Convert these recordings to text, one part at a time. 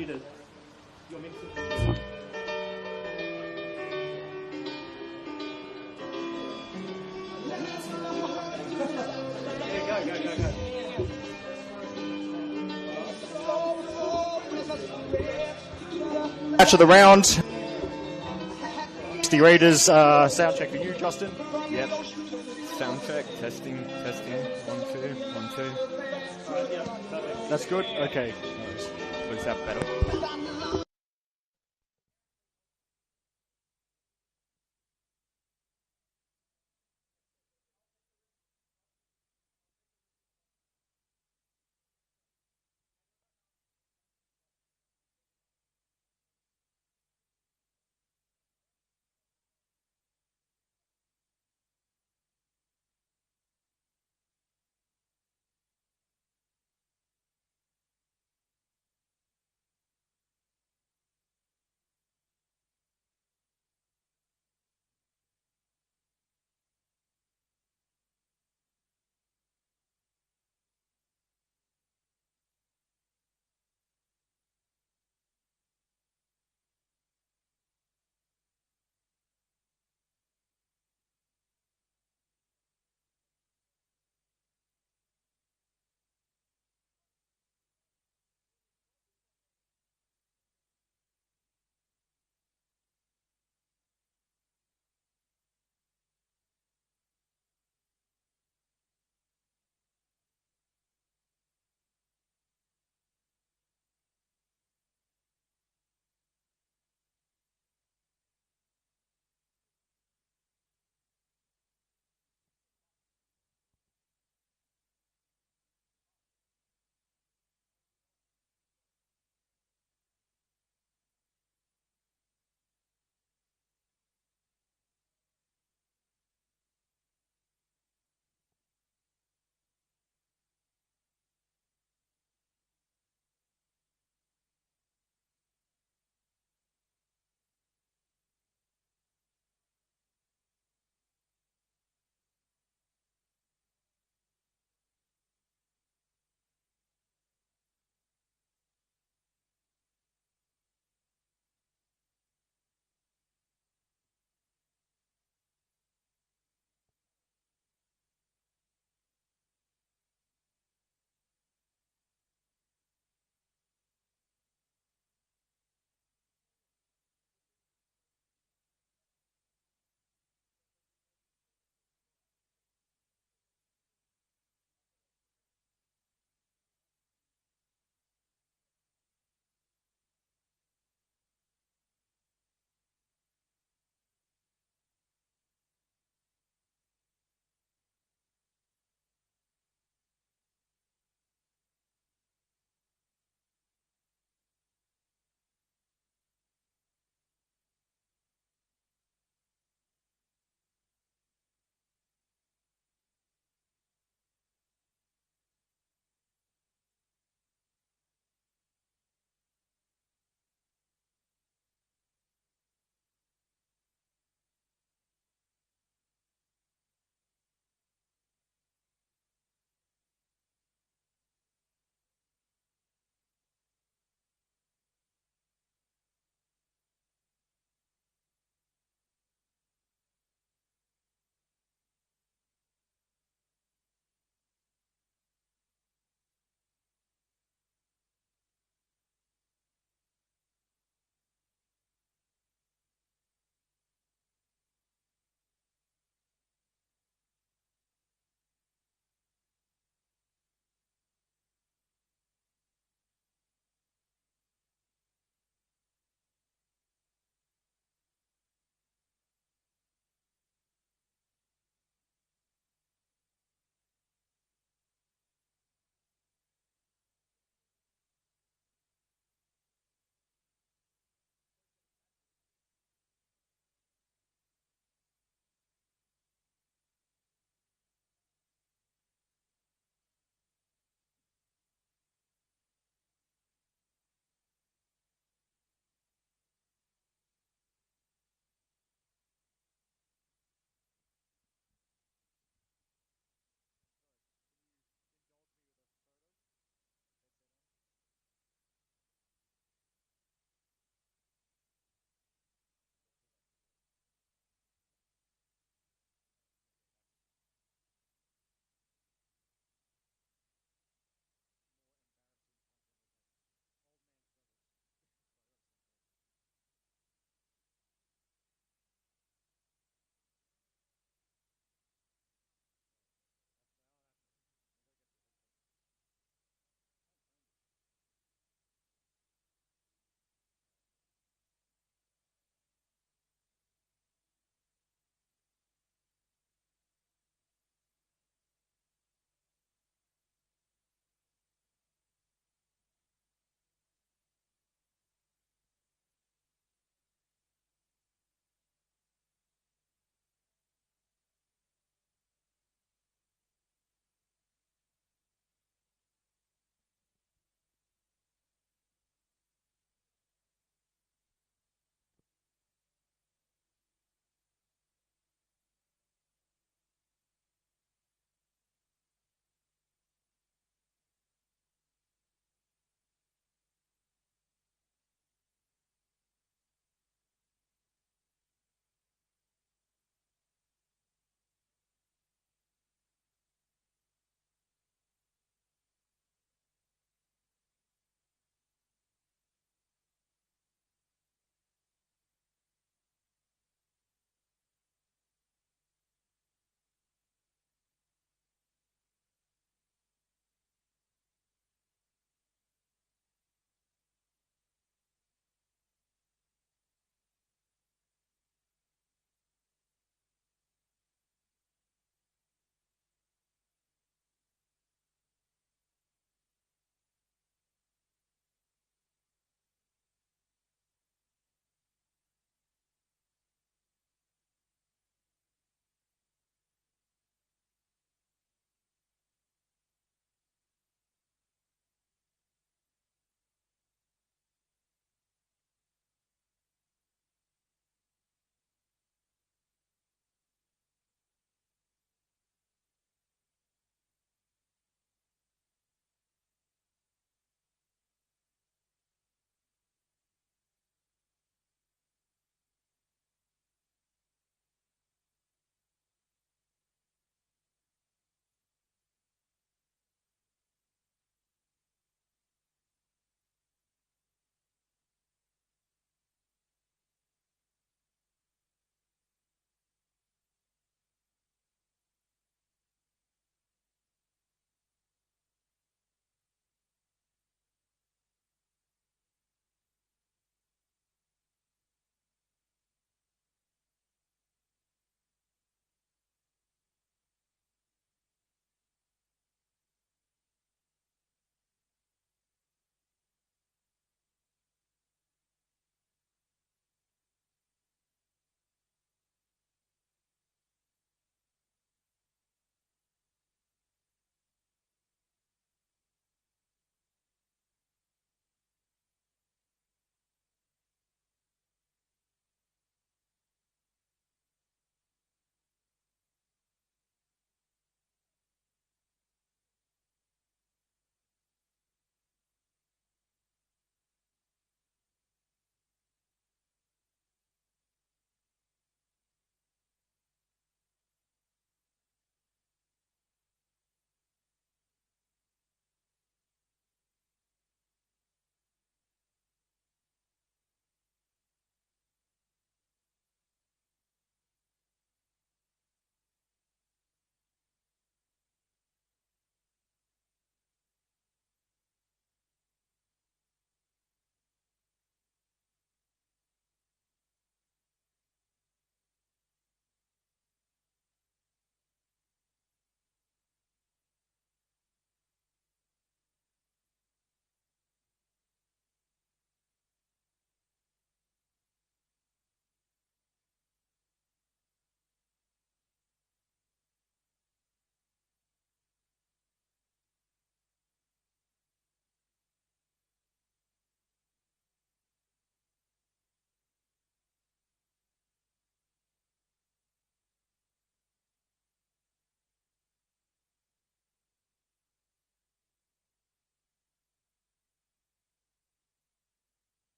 you to... You want me to... Match of the round. The Raiders sound check for you, Justin. Yep. Sound check, testing. 1, 2, 1, 2. That's good. Okay. Was that better?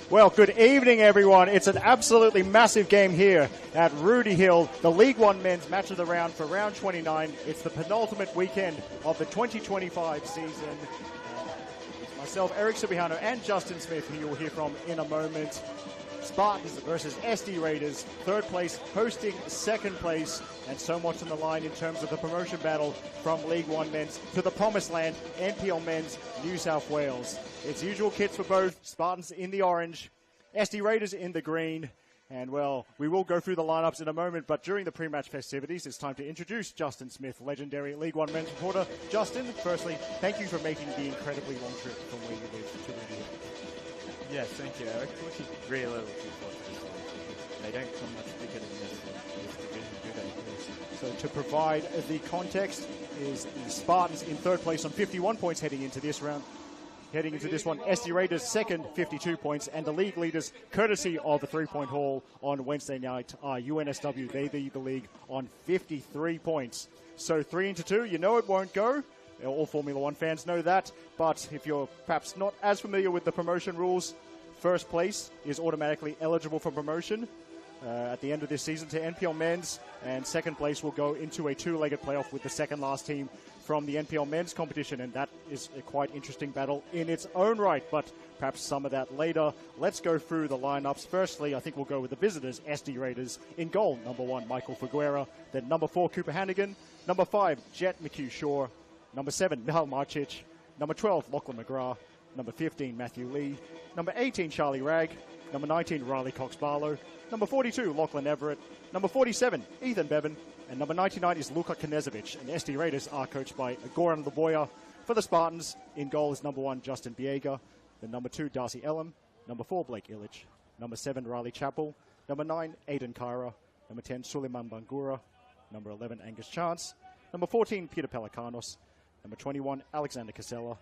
Well, good evening, everyone. It's an absolutely massive game here at Rudy Hill, the League One men's match of the round for round 29. It's the penultimate weekend of the 2025 season. It's myself, Eric Subihano, and Justin Smith, who you'll hear from in a moment. Spartans versus SD Raiders, third place hosting second place, and so much on the line in terms of the promotion battle from League One men's to the promised land, NPL men's, New South Wales. It's usual kits for both, Spartans in the orange, SD Raiders in the green, and well, we will go through the lineups in a moment, but during the pre-match festivities, it's time to introduce Justin Smith, legendary League One men's reporter. Justin, firstly, thank you for making the incredibly long trip from where you live to Rudy Hill. Yes, thank you, Eric. Which is really little too close to this one. They don't come much bigger than this division, do they? So to provide the context is the Spartans in third place on 51 points heading into this round. Heading into this one, SD Raiders second, 52 points, and the league leaders, courtesy of the three-point haul on Wednesday night, are UNSW. They lead the league on 53 points. So 3 into 2, you know it won't go. All Formula One fans know that, but if you're perhaps not as familiar with the promotion rules, first place is automatically eligible for promotion at the end of this season to NPL men's, and second place will go into a two-legged playoff with the second last team from the NPL men's competition, and that is a quite interesting battle in its own right, but perhaps some of that later. Let's go through the lineups. Firstly, I think we'll go with the visitors, SD Raiders. In goal, number 1, Michael Figuera, then number 4, Cooper Hannigan, number 5, Jet McHugh-Shaw, number 7, Mel Marchich. Number 12, Lachlan McGrath. Number 15, Matthew Lee. Number 18, Charlie Ragg. Number 19, Riley Cox-Barlow. Number 42, Lachlan Everett. Number 47, Ethan Bevan. And number 99 is Luka Knezovic. And SD Raiders are coached by Goran Laboya. For the Spartans, in goal is number 1, Justin Biega. Then number 2, Darcy Elam. Number 4, Blake Illich. Number 7, Riley Chappell. Number 9, Aidan Kyra. Number 10, Suleiman Bangura. Number 11, Angus Chance. Number 14, Peter Pelikanos. Number 21, Alexander Casella.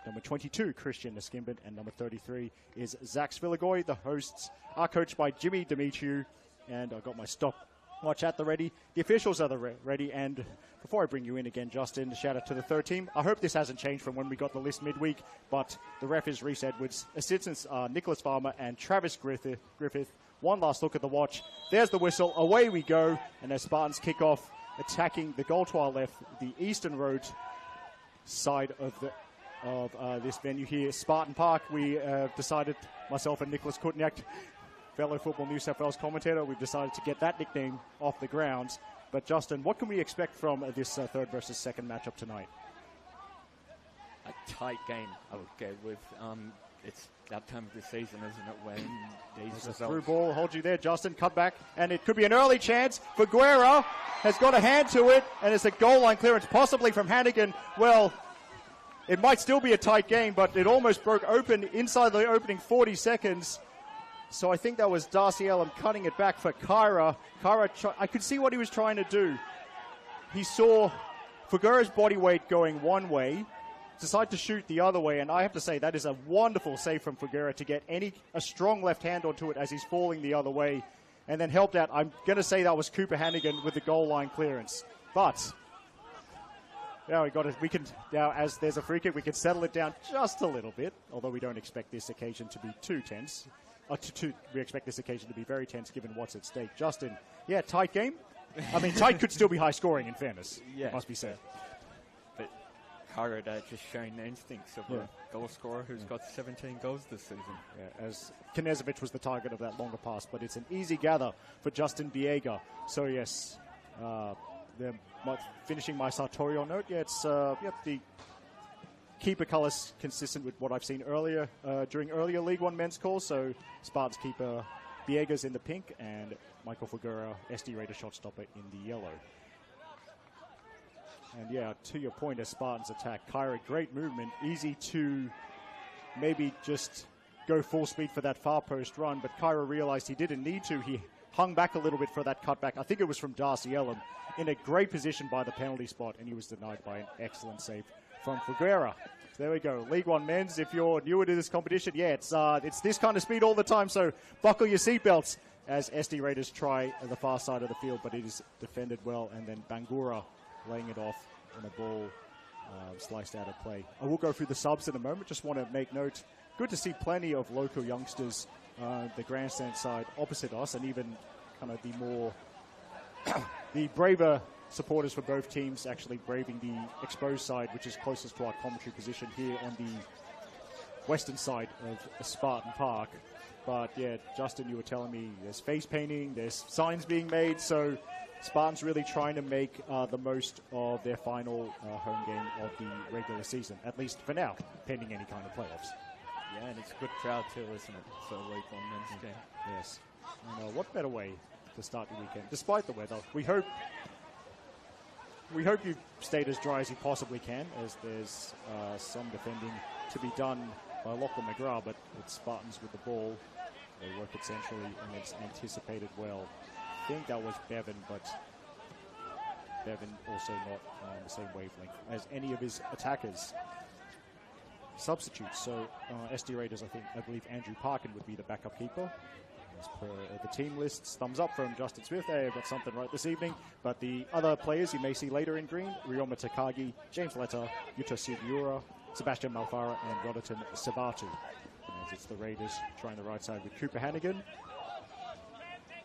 Number 22, Christian Neskimbin. And number 33 is Zach Svilagoy. The hosts are coached by Jimmy Demetriou. And I've got my stopwatch at the ready. The officials are ready. And before I bring you in again, Justin, shout out to the third team. I hope this hasn't changed from when we got the list midweek, but the ref is Reese Edwards. Assistants are Nicholas Farmer and Travis Griffith. One last look at the watch. There's the whistle. Away we go. And as Spartans kick off, attacking the goal to our left, the Eastern Road side of this venue here, Spartan Park. We decided, myself and Nicholas Kutniak, fellow Football New South Wales commentator, we've decided to get that nickname off the grounds. But Justin, what can we expect from this third versus second matchup tonight? A tight game, I would go with. It's that time of the season, isn't it, when these results... Through ball, hold you there, Justin, cut back, and it could be an early chance. Figuera has got a hand to it, and it's a goal line clearance, possibly from Hannigan. Well, it might still be a tight game, but it almost broke open inside the opening 40 seconds. So I think that was Darcy Elam cutting it back for Kyra. I could see what he was trying to do. He saw Figuera's body weight going one way, decided to shoot the other way, and I have to say that is a wonderful save from Figuera to get a strong left hand onto it as he's falling the other way, and then helped out. I'm going to say that was Cooper Hannigan with the goal line clearance. But now we can now, as there's a free kick, we can settle it down just a little bit, although we don't expect this occasion to be too tense. We expect this occasion to be very tense given what's at stake. Justin, yeah, tight game. I mean, tight could still be high scoring, in fairness, must be said. But Kyra just showing the instincts of a goal scorer who's got 17 goals this season. Yeah, as Knezovic was the target of that longer pass, but it's an easy gather for Justin Biega. So yes, finishing my sartorial note, yeah, it's the keeper colours consistent with what I've seen earlier during earlier League One men's calls. So Spartans keeper Viegas in the pink and Michael Figueroa, SD Raider shot stopper, in the yellow. And yeah, to your point, as Spartans attack, Kyra, great movement, easy to maybe just go full speed for that far post run, but Kyra realized he didn't need to. He hung back a little bit for that cutback. I think it was from Darcy Ellum, in a great position by the penalty spot, and he was denied by an excellent save from Figueroa. So there we go. League One men's, if you're newer to this competition, yeah, it's this kind of speed all the time, so buckle your seatbelts as SD Raiders try the far side of the field, but it is defended well, and then Bangura laying it off and a ball sliced out of play. I will go through the subs in a moment. Just want to make note. Good to see plenty of local youngsters, the grandstand side opposite us, and even kind of the more the braver supporters for both teams actually braving the exposed side, which is closest to our commentary position here on the western side of Spartan Park. But yeah, Justin, you were telling me there's face painting, there's signs being made, so Spartans really trying to make the most of their final home game of the regular season, at least for now, pending any kind of playoffs. Yeah, and it's a good crowd too, isn't it? So League One men's game. Yes. And what better way to start the weekend, despite the weather? We hope you've stayed as dry as you possibly can, as there's some defending to be done by Lachlan McGrath, but it's Spartans with the ball. They work it centrally, and it's anticipated well. I think that was Bevan, but Bevan also not on the same wavelength as any of his attackers. Substitutes. So SD Raiders, I believe Andrew Parkin would be the backup keeper. As per the team lists, thumbs up from Justin Smith. They've got something right this evening. But the other players you may see later in green: Ryoma Takagi, James Letta, Yuta Sugiura, Sebastian Malfara, and Roderton Sabatu. As it's the Raiders trying the right side with Cooper Hannigan.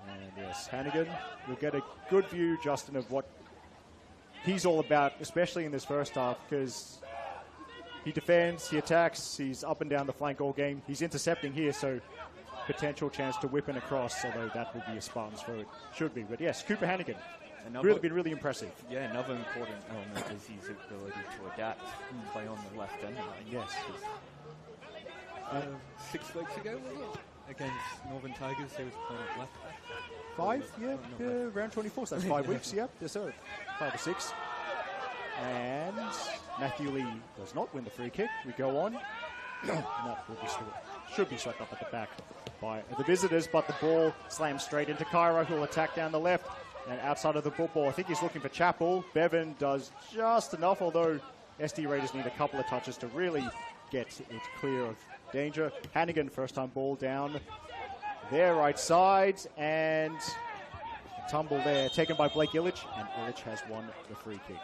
And yes, Hannigan, we'll get a good view, Justin, of what he's all about, especially in this first half, because he defends, he attacks, he's up and down the flank all game. He's intercepting here, so potential chance to whip and across, although that would be a Spartans throw. Should be, but yes, Cooper Hannigan. Been really impressive. Yeah, another important element is his ability to adapt and play on the left end. Yes. 6 weeks ago, was it? Against Northern Tigers, he was playing at left back. 5, yeah, round 24, so that's 5 weeks, yeah. Yes, sir. 5 or 6. And Matthew Lee does not win the free kick. We go on. That will be should be swept up at the back by the visitors, but the ball slams straight into Kyra, who will attack down the left. And outside of the football, I think he's looking for Chappell. Bevan does just enough, although SD Raiders need a couple of touches to really get it clear of danger. Hannigan, first time ball down there, right side, and tumble there, taken by Blake Illich, and Illich has won the free kick.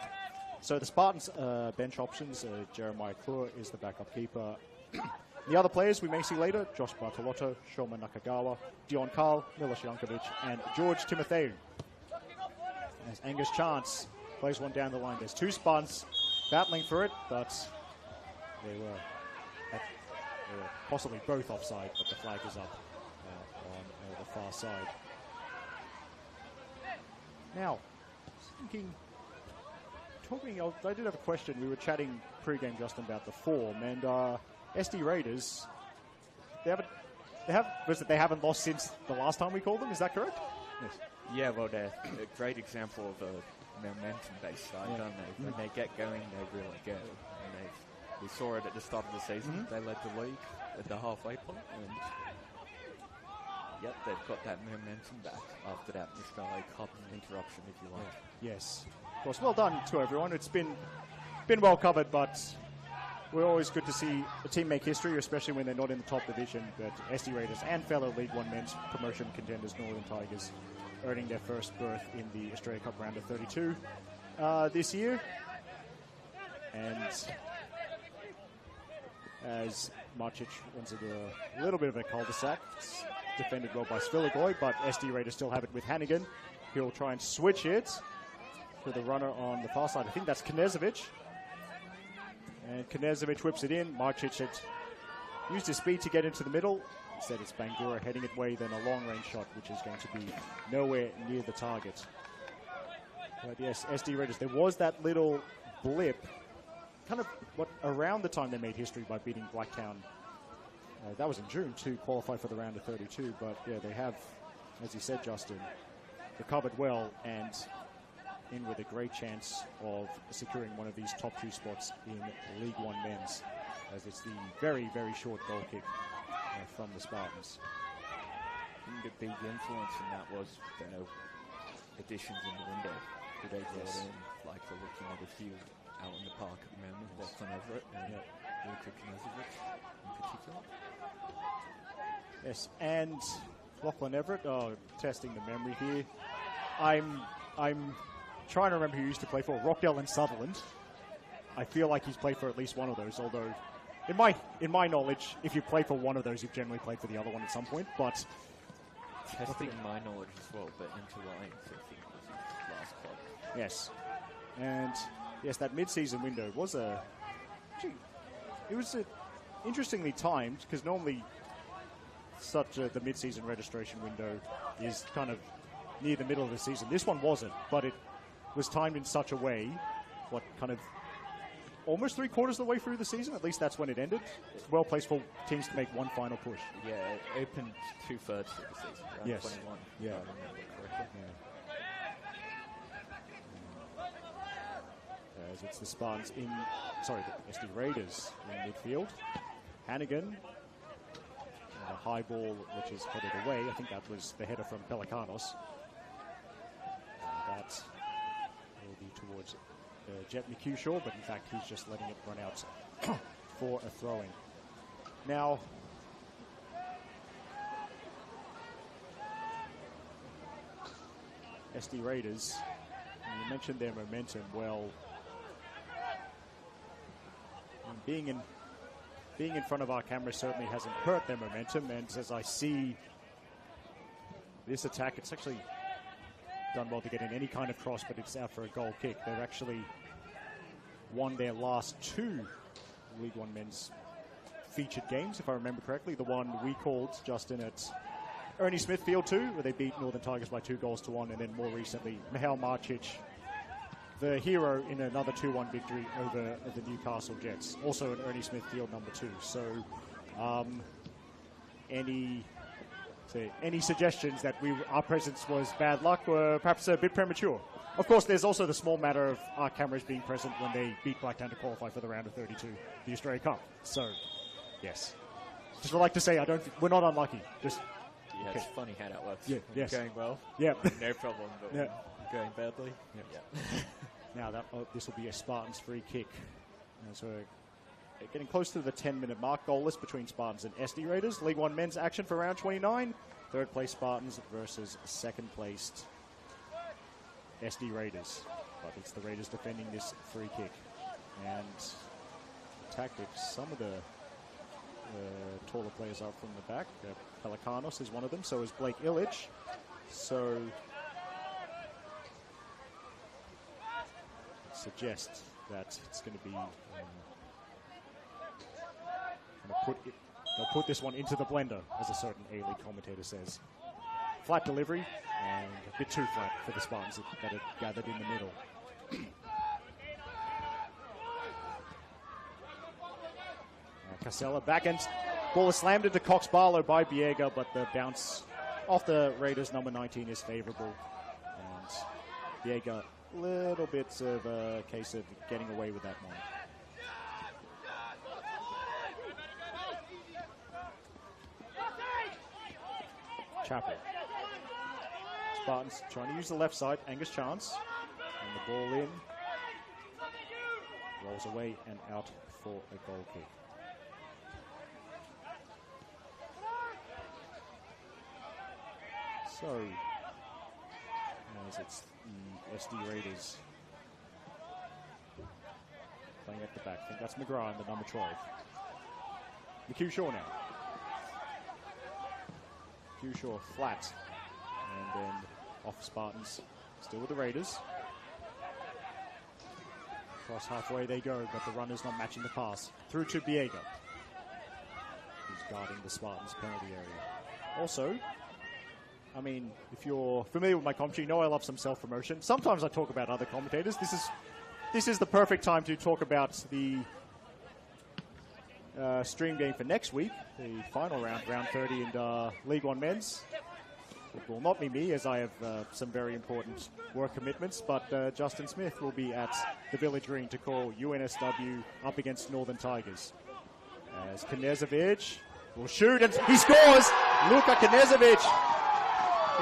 So the Spartans bench options, Jeremiah Klur is the backup keeper. The other players we may see later: Josh Bartolotto, Shoma Nakagawa, Dion Karl, Miloš Jankovic, and George Timotheou. As Angus Chance plays one down the line. There's 2 Spartans battling for it, but they were possibly both offside, but the flag is up on the far side. Now, I did have a question. We were chatting pre-game, Justin, about the form, and SD Raiders, they haven't lost since the last time we called them. Is that correct? Yes. Yeah, well, they're a great example of a momentum-based side, don't they? When they get going, they really go. And we saw it at the start of the season. They led the league at the halfway point, and yep, they've got that momentum back after that Mr. A Cup interruption, if you like. Yes. Of course, well done to everyone. It's been well covered, but we're always good to see a team make history, especially when they're not in the top division. But SD Raiders and fellow League One men's promotion contenders, Northern Tigers, earning their first berth in the Australia Cup round of 32 this year. And as Marcic runs into a little bit of a cul-de-sac, it's defended well by Svilagoy, but SD Raiders still have it with Hannigan. He'll try and switch it to the runner on the far side. I think that's Knezovic. And Knezovic whips it in. Marcic had used his speed to get into the middle. Instead, it's Bangura heading it away, then a long-range shot, which is going to be nowhere near the target. But yes, SD Raiders, there was that little blip, kind of around the time they made history by beating Blacktown. That was in June to qualify for the round of 32. But yeah, they have, as you said, Justin, recovered well and in with a great chance of securing one of these top 2 spots in League One men's, as it's the very, very short goal kick from the Spartans. I think the big influence in that was, additions in the window. Did they brought in, like we're looking at a field out in the park at the moment, Lachlan Everett and Luka Knezovic in particular. Yes, and Lachlan Everett, testing the memory here. I'm trying to remember who he used to play for, Rockdale and Sutherland. I feel like he's played for at least one of those, although in my knowledge, if you play for one of those, you've generally played for the other one at some point. But testing my knowledge as well, but into Lions, I think was his last club. Yes, and yes, that mid-season window was interestingly timed, because normally the mid-season registration window is kind of near the middle of the season. This one wasn't, but it was timed in such a way, almost 3/4 of the way through the season. At least that's when it ended. Well placed for teams to make one final push. Yeah, it opened 2/3 of the season, around 21. Yeah. If I remember correctly. Yeah. As it's the Spartans the SD Raiders in midfield. Hannigan, a high ball which is headed away. I think that was the header from Pelikanos. That will be towards Jet McHugh, but in fact he's just letting it run out for a throw-in. Now, SD Raiders, you mentioned their momentum. Well, being in front of our camera certainly hasn't hurt their momentum, and as I see this attack, it's actually done well to get in any kind of cross, but it's out for a goal kick. They've actually won their last 2 League One men's featured games, if I remember correctly. The one we called, Justin, at Ernie Smith Field 2, where they beat Northern Tigers by 2-1, and then more recently, Mihail Marcic, the hero, in another 2-1 victory over the Newcastle Jets, also at Ernie Smith Field number 2. So, any suggestions that our presence was bad luck were perhaps a bit premature. Of course, there's also the small matter of our cameras being present when they beat Blacktown to qualify for the round of 32, the Australia Cup. So, yes. Just would like to say, we're not unlucky. Just it's funny how that works. Yeah, yes. Going well, yeah, no problem. But going badly, Now this will be a Spartans free kick. And so getting close to the 10-minute mark, goalless between Spartans and SD Raiders. League One men's action for round 29. Third place Spartans versus second placed SD Raiders. But it's the Raiders defending this free kick. And tactics, some of the taller players up from the back. Pelikanos is one of them, so is Blake Illich. So it suggests that it's going to be they'll put this one into the blender, as a certain A-League commentator says. Flat delivery, and a bit too flat for the Spartans that had gathered in the middle. Casella back, and ball is slammed into Cox Barlow by Biega, but the bounce off the Raiders number 19 is favourable. And Biega, little bits of a case of getting away with that one. Chappell. Spartans trying to use the left side. Angus Chance. And the ball in. Rolls away and out for a goal kick. So, as it's the SD Raiders playing at the back. I think that's McGrath, the number 12. McHugh Shaw now. McHugh Shaw flat. And then off Spartans. Still with the Raiders. Cross halfway they go, but the runner's not matching the pass. Through to Biega, who's guarding the Spartans penalty area. Also, I mean, if you're familiar with my commentary, you know I love some self-promotion. Sometimes I talk about other commentators. This is the perfect time to talk about the stream game for next week, the final round, round 30 in League One Men's. It will not be me, as I have some very important work commitments, but Justin Smith will be at the Village Green to call UNSW up against Northern Tigers. As Knezovic will shoot, and he scores! Luka Knezovic!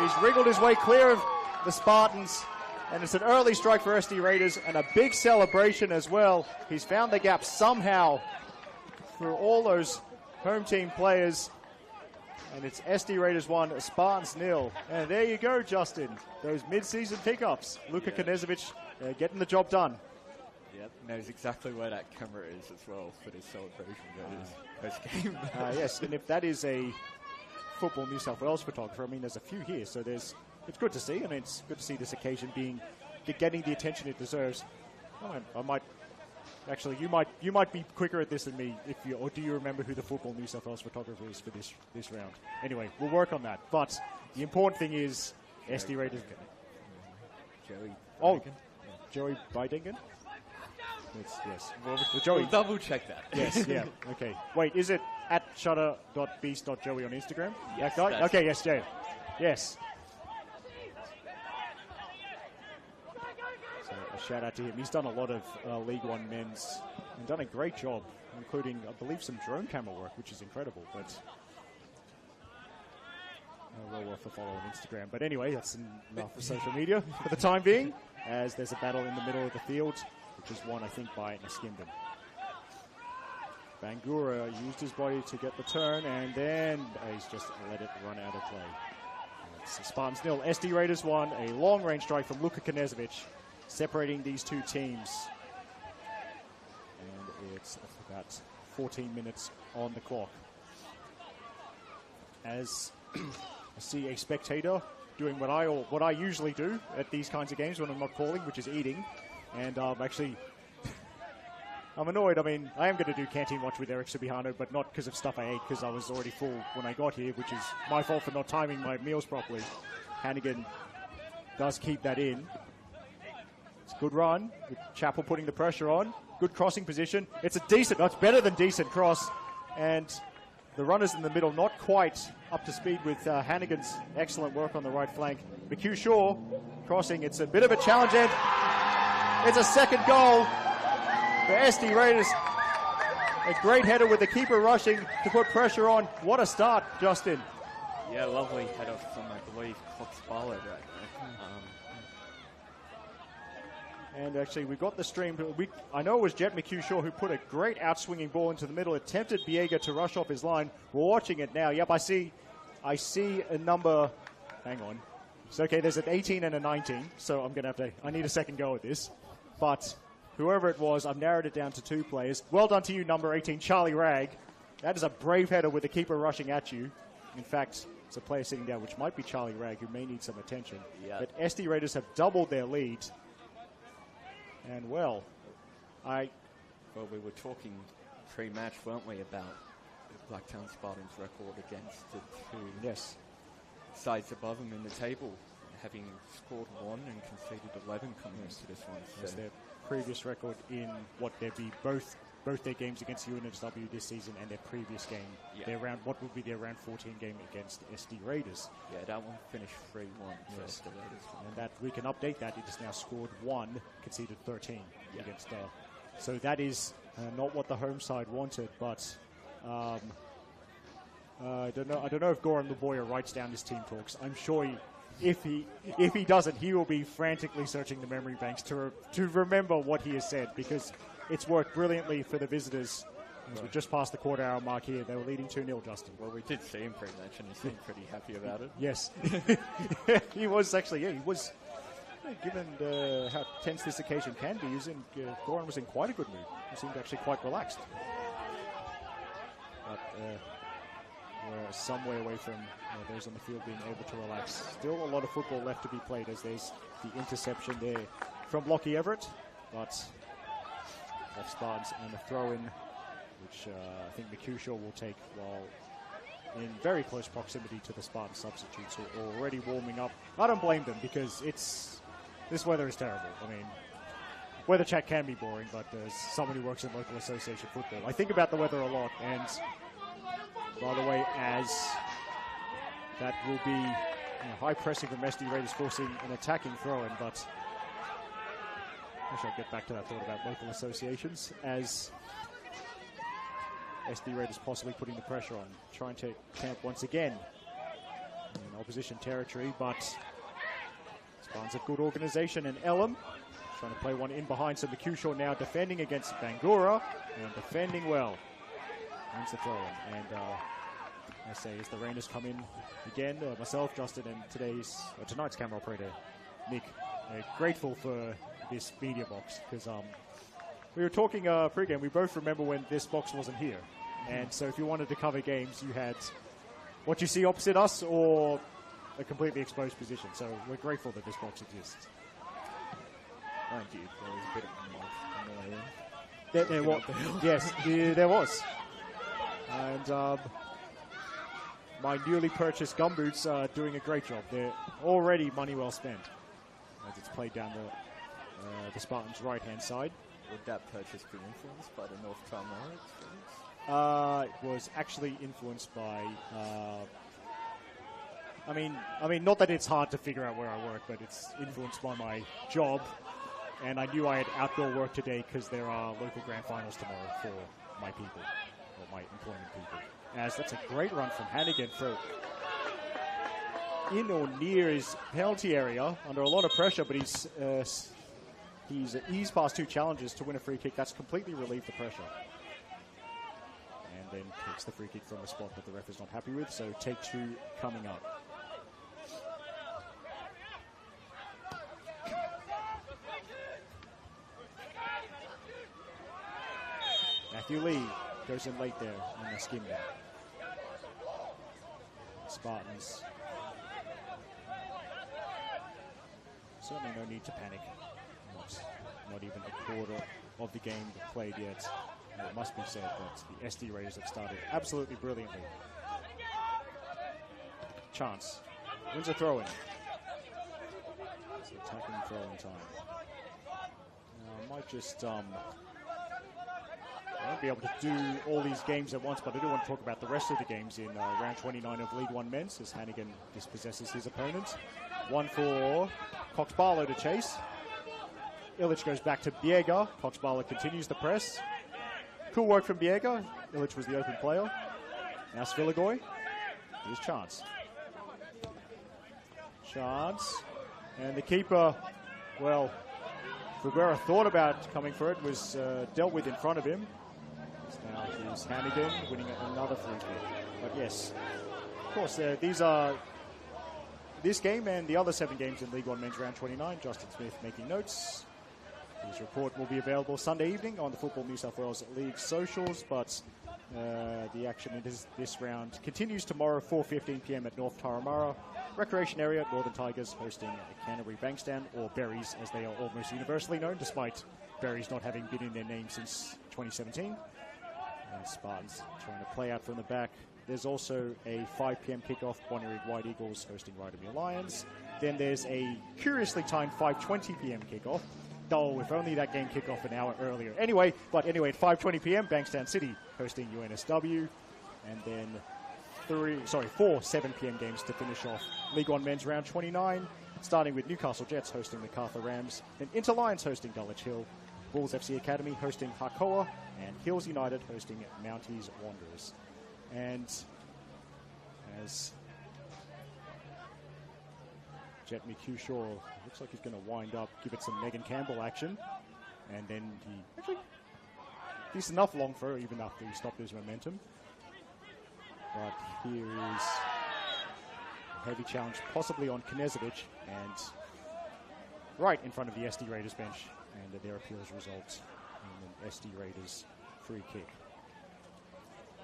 He's wriggled his way clear of the Spartans, and it's an early strike for SD Raiders, and a big celebration as well. He's found the gap somehow through all those home team players. And it's SD Raiders 1, Spartans 0. And there you go, Justin. Those mid-season pickups. Luka Knezovic getting the job done. Yep, knows exactly where that camera is as well for this celebration post-game. Yes, and if that is a Football New South Wales photographer, I mean, there's a few here, so it's good to see. I mean, it's good to see this occasion getting the attention it deserves. I might... Actually, you might be quicker at this than me, or do you remember who the Football New South Wales photographer is for this round? Anyway, we'll work on that. But the important thing is SD Raiders. Joey Bidingen? Yes. We'll double check that. Yes, yeah. Okay. Wait, is it at shutter.beast.joey on Instagram? Yes, that guy? Okay, yes, Jay. Yes. So a shout out to him. He's done a lot of League One men's and done a great job, including, I believe, some drone camera work, which is incredible. But well worth a follow on Instagram. But anyway, that's enough for social media for the time being, as there's a battle in the middle of the field, which is won, I think, by Naskimben. Bangura used his body to get the turn, and then he's just let it run out of play. It's Spartans 0, SD Raiders 1, a long-range strike from Luka Knezovic, separating these two teams. And it's about 14 minutes on the clock. As I see a spectator doing what I usually do at these kinds of games when I'm not calling, which is eating. And I'm annoyed. I mean, I am going to do Canteen Watch with Eric Subihano, but not because of stuff I ate, because I was already full when I got here, which is my fault for not timing my meals properly. Hannigan does keep that in. It's a good run, with Chappell putting the pressure on. Good crossing position. It's better than decent cross. And the runners in the middle not quite up to speed with Hannigan's excellent work on the right flank. McHugh Shaw crossing. It's a bit of a challenge, and it's a second goal for SD Raiders. A great header with the keeper rushing to put pressure on. What a start, Justin. Yeah, lovely header from, I believe, Cox Barlow right there. And actually, we got the stream. I know it was Jet McHugh Shaw who put a great out-swinging ball into the middle. It tempted Biega to rush off his line. We're watching it now. Yep, I see a number. Hang on. It's okay, there's an 18 and a 19, so I need a second go at this. But whoever it was, I've narrowed it down to two players. Well done to you, number 18, Charlie Ragg. That is a brave header with the keeper rushing at you. In fact, it's a player sitting down, which might be Charlie Ragg, who may need some attention. Yep. But SD Raiders have doubled their lead. And we were talking pre-match, weren't we, about the Blacktown Spartans' record against the two sides above them in the table, having scored 1 and conceded 11 coming into this one. Yes, their previous record in what there'd be both their games against UNSW this season and their previous game, what would be their round 14 game against SD Raiders. Yeah, that one finished 3-1 for the Raiders. And that we can update that. It has now scored 1, conceded 13 against. So that is not what the home side wanted, but I don't know if Goran Luboya writes down his team talks. I'm sure if he doesn't, he will be frantically searching the memory banks to remember what he has said, because it's worked brilliantly for the visitors. We're just past the quarter-hour mark here. They were leading 2-0, Justin. Well, we did see him pre-match, and he seemed pretty happy about it. Yes. He was actually, he was, given how tense this occasion can be, Goran was in quite a good mood. He seemed actually quite relaxed. But we're some way away from those on the field being able to relax. Still a lot of football left to be played, as there's the interception there from Lockie Everett, but off Spartans, and a throw-in, which I think McHugh Shaw will take, while in very close proximity to the Spartan substitutes who are already warming up. I don't blame them because this weather is terrible. I mean, weather chat can be boring, but as someone who works in local association football, I think about the weather a lot. And by the way, as that will be high pressing from SD Raiders forcing an attacking throw-in, but I shall get back to that thought about local associations as SD Raiders possibly putting the pressure on, trying to camp once again in opposition territory, but Spartans have good organisation, and Elam trying to play one in behind, so McHugh now defending against Bangura, and defending well. Wins the throw-in, and I say as the Rainers come in again, myself, Justin, and tonight's camera operator, Nick, grateful for this media box, because we were talking pre-game, we both remember when this box wasn't here. And so if you wanted to cover games, you had what you see opposite us or a completely exposed position. So we're grateful that this box exists. Mind you, there was a bit of There was. Yes, there was. And my newly purchased gumboots are doing a great job. They're already money well spent as it's played down the Spartans' right-hand side. Would that purchase be influenced by the North Carolina experience? It was actually influenced by. I mean, not that it's hard to figure out where I work, but it's influenced by my job. And I knew I had outdoor work today because there are local grand finals tomorrow for my people, or my employment people. As that's a great run from Hannigan for in or near his penalty area under a lot of pressure, but he's eased past two challenges to win a free kick. That's completely relieved the pressure. And then takes the free kick from a spot that the ref is not happy with, so take two coming up. Matthew Lee goes in late there on the skim there. Spartans. Certainly no need to panic. Not even a quarter of the game played yet. And it must be said that the SD Raiders have started absolutely brilliantly. Chance. Wins a throw-in. It's attacking throw-in time. Now, I might just... I won't be able to do all these games at once, but I do want to talk about the rest of the games in round 29 of League One Men's as Hannigan dispossesses his opponent. One for Cox Barlow to chase. Illich goes back to Biega. Cox Barlow continues the press. Cool work from Biega. Illich was the open player. Now Svilagoy. Here's Chance. Chance. And the keeper, well, Figuera thought about coming for it, was dealt with in front of him. Now here's Hannigan winning another free kick. But yes, of course, this game and the other 7 games in League One Men's Round 29. Justin Smith making notes. His report will be available Sunday evening on the Football New South Wales League socials, but the action in this round continues tomorrow, 4:15 p.m. at North Taramara Recreation Area. Northern Tigers hosting Canterbury Bankstown, or Berries as they are almost universally known, despite Berries not having been in their name since 2017. Spartans trying to play out from the back. There's also a 5 p.m. kickoff, Bonnie White Eagles hosting Rydermere Lions. Then there's a curiously timed 5:20 p.m. kickoff. Dull, if only that game kicked off an hour earlier. Anyway, at 5:20 p.m., Bankstown City hosting UNSW. And then 4 7 p.m. games to finish off League One Men's Round 29, starting with Newcastle Jets hosting the Cartha Rams, then Inter Lions hosting Dulwich Hill, Bulls FC Academy hosting Hakoa, and Hills United hosting Mounties Wanderers. And as Jet McHugh looks like he's going to wind up, give it some Megan Campbell action, and then he actually decent enough long throw even after he stopped his momentum. But here is a heavy challenge, possibly on Knezovic, and right in front of the SD Raiders bench, and their appeals result in an SD Raiders free kick.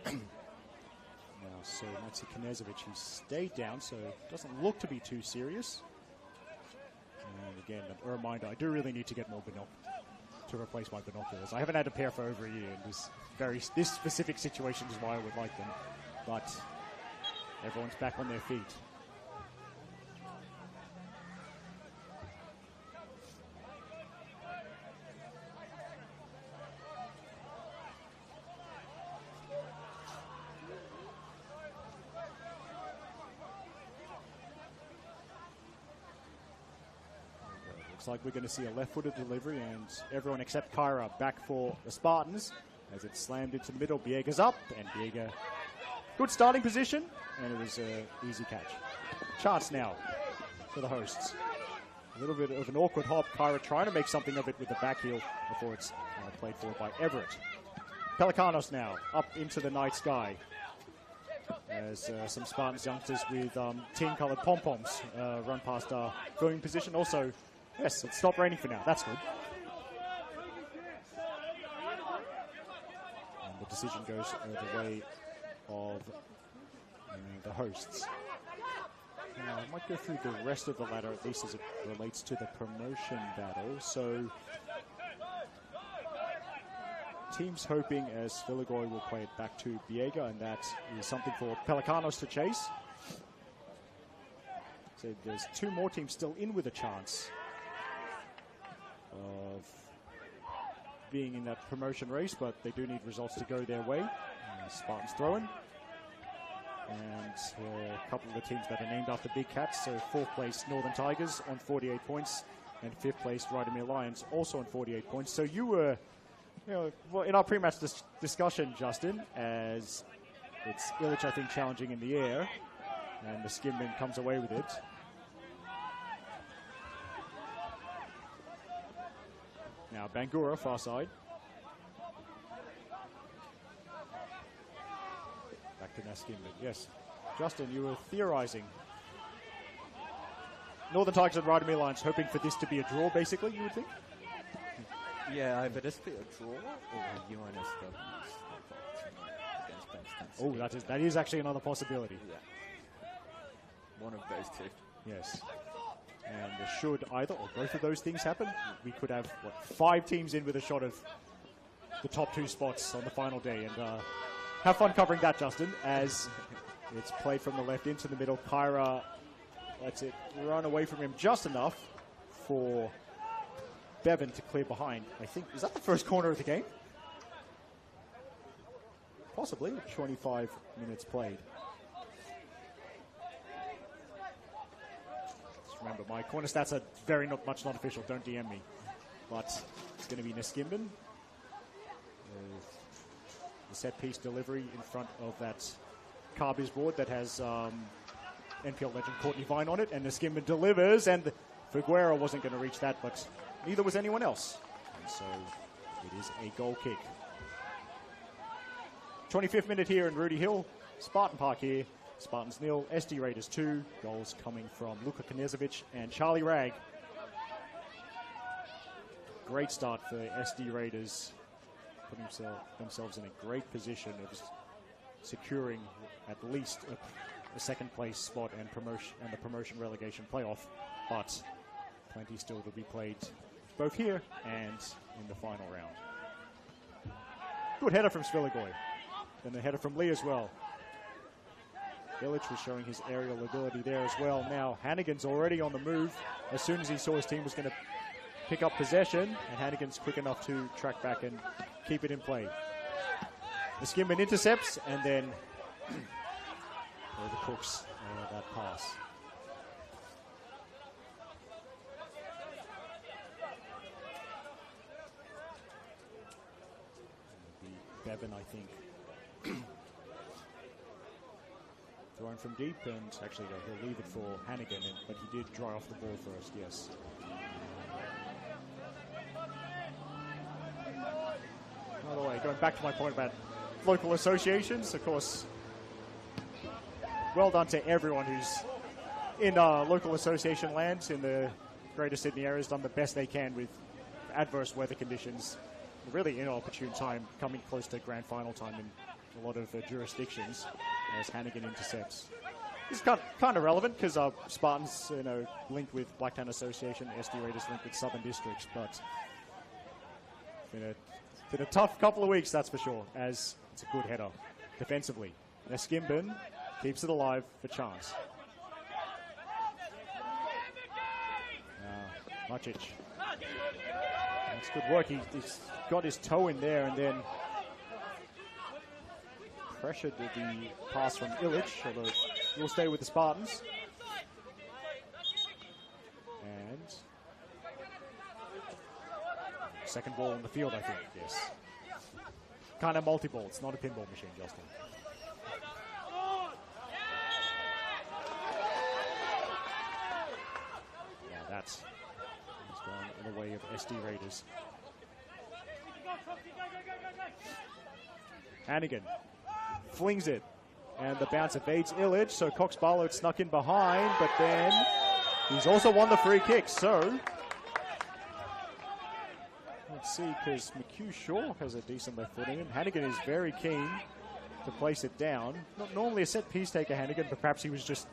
Now, so let's see Knezovic, he stayed down, so doesn't look to be too serious. And again, a reminder, I do really need to get more to replace my binoculars. I haven't had a pair for over a year, and this specific situation is why I would like them. But Everyone's back on their feet. Looks like we're going to see a left-footed delivery, and everyone except Kyra back for the Spartans as it's slammed into the middle. Biega's up, and Biega, good starting position, and it was an easy catch. Chance now for the hosts. A little bit of an awkward hop. Kyra trying to make something of it with the back heel before it's played forward by Everett. Pelicanos now up into the night sky as some Spartans youngsters with team-coloured pom-poms run past our viewing position. Also, yes, it's stopped raining for now. That's good. And the decision goes the way of the hosts. Now, I might go through the rest of the ladder, at least as it relates to the promotion battle. So, teams hoping as Villagoy will play it back to Biega, and that is something for Pelicanos to chase. So there's two more teams still in with a chance of being in that promotion race, but they do need results to go their way. Spartans throwing. And a couple of the teams that are named after big cats. So 4th place Northern Tigers on 48 points, and 5th place Rydamere Lions also on 48 points. So you were, well, in our pre-match discussion, Justin, as it's Illich, I think, challenging in the air, and the Skimman comes away with it. Now Bangura, far side. Back to Naskimban. Yes. Justin, you were theorizing. Northern Tigers and Rydamere Lions hoping for this to be a draw, basically, you would think? Yeah, either this be a draw or a UNSW against Blacktown. Oh, that is actually another possibility. Yeah. One of those two. Yes. And should either or both of those things happen, we could have, 5 teams in with a shot of the top 2 spots on the final day. And have fun covering that, Justin, as it's played from the left into the middle. Kyra lets it run away from him just enough for Bevan to clear behind. I think, is that the first corner of the game? Possibly. 25 minutes played. Just remember, my corner stats are very not official. Don't DM me. But it's going to be Naskimban. The set-piece delivery in front of that Carbiz board that has NPL legend Courtney Vine on it, and Naskimban delivers, and Figueroa wasn't going to reach that, but neither was anyone else. And so it is a goal kick. 25th minute here in Rudy Hill. Spartan Park here. Spartans 0, SD Raiders 2. Goals coming from Luka Knezovic and Charlie Ragg. Great start for SD Raiders. Putting themselves in a great position of securing at least a second place spot and the promotion relegation playoff, but plenty still to be played both here and in the final round. Good header from Svilagoy. Then the header from Lee as well. Illich was showing his aerial ability there as well. Now Hannigan's already on the move. As soon as he saw his team was going to pick up possession, and Hannigan's quick enough to track back and keep it in play. The Skimman intercepts, and then the Cooks that pass. Bevan, I think, thrown from deep, and actually he'll leave it for Hannigan, but he did dry off the ball first, yes. By the way, going back to my point about local associations, of course, well done to everyone who's in local association land in the Greater Sydney area, has done the best they can with adverse weather conditions. Really inopportune time, coming close to grand final time in a lot of jurisdictions as Hannigan intercepts. This is kind of relevant because Spartans, linked with Blacktown Association, SD Raiders linked with Southern Districts, but it's been a tough couple of weeks, that's for sure, as it's a good header defensively. Naskimban Keeps it alive for chance. Macic. That's good work. He's got his toe in there and then pressured the pass from Illich, although he'll stay with the Spartans. And second ball on the field, I think, yes. Kind of multi-ball. It's not a pinball machine, Justin. Yeah, that's gone in the way of SD Raiders. Hannigan flings it, and the bounce evades Illich, so Cox Barlow snuck in behind, but then he's also won the free kick, so let's see, because McHugh Shaw has a decent left foot in him. Hannigan is very keen to place it down. Not normally a set piece taker, Hannigan, but perhaps he was just